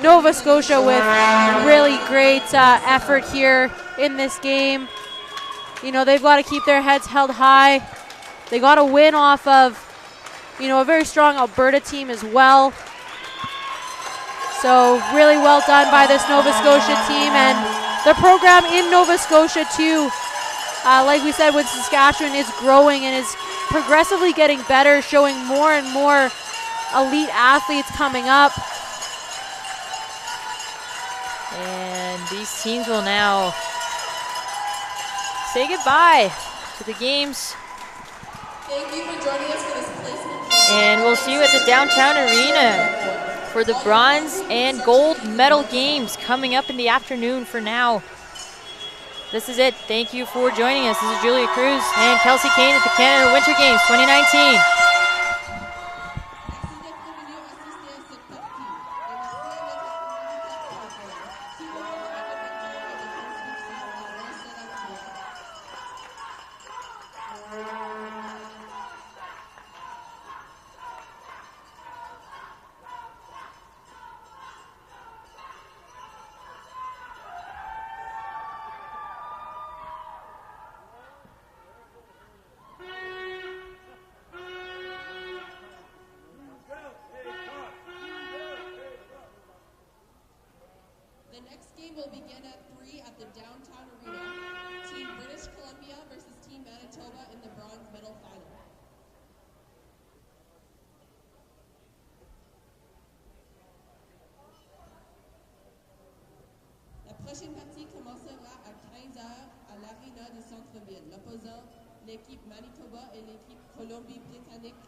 C: Nova Scotia with really great effort here in this game. They've got to keep their heads held high. They got to win off of, a very strong Alberta team as well. So really well done by this Nova Scotia team, and the program in Nova Scotia too, like we said with Saskatchewan, is growing and is progressively getting better, showing more and more elite athletes coming up.
B: And these teams will now say goodbye to the games.
A: Thank you for joining us for this placement.
B: And we'll see you at the downtown arena for the bronze and gold medal games coming up in the afternoon. For now, This is it. Thank you for joining us. This is Julia Cruz and Kelsey Kane at the Canada Winter Games 2019.
A: The next game will begin at 3 at the downtown arena. Team British Columbia versus Team Manitoba in the bronze medal final. La prochaine partie commencera à 15h à l'aréna du centre-ville. L'opposant, l'équipe Manitoba et l'équipe Colombie-Britannique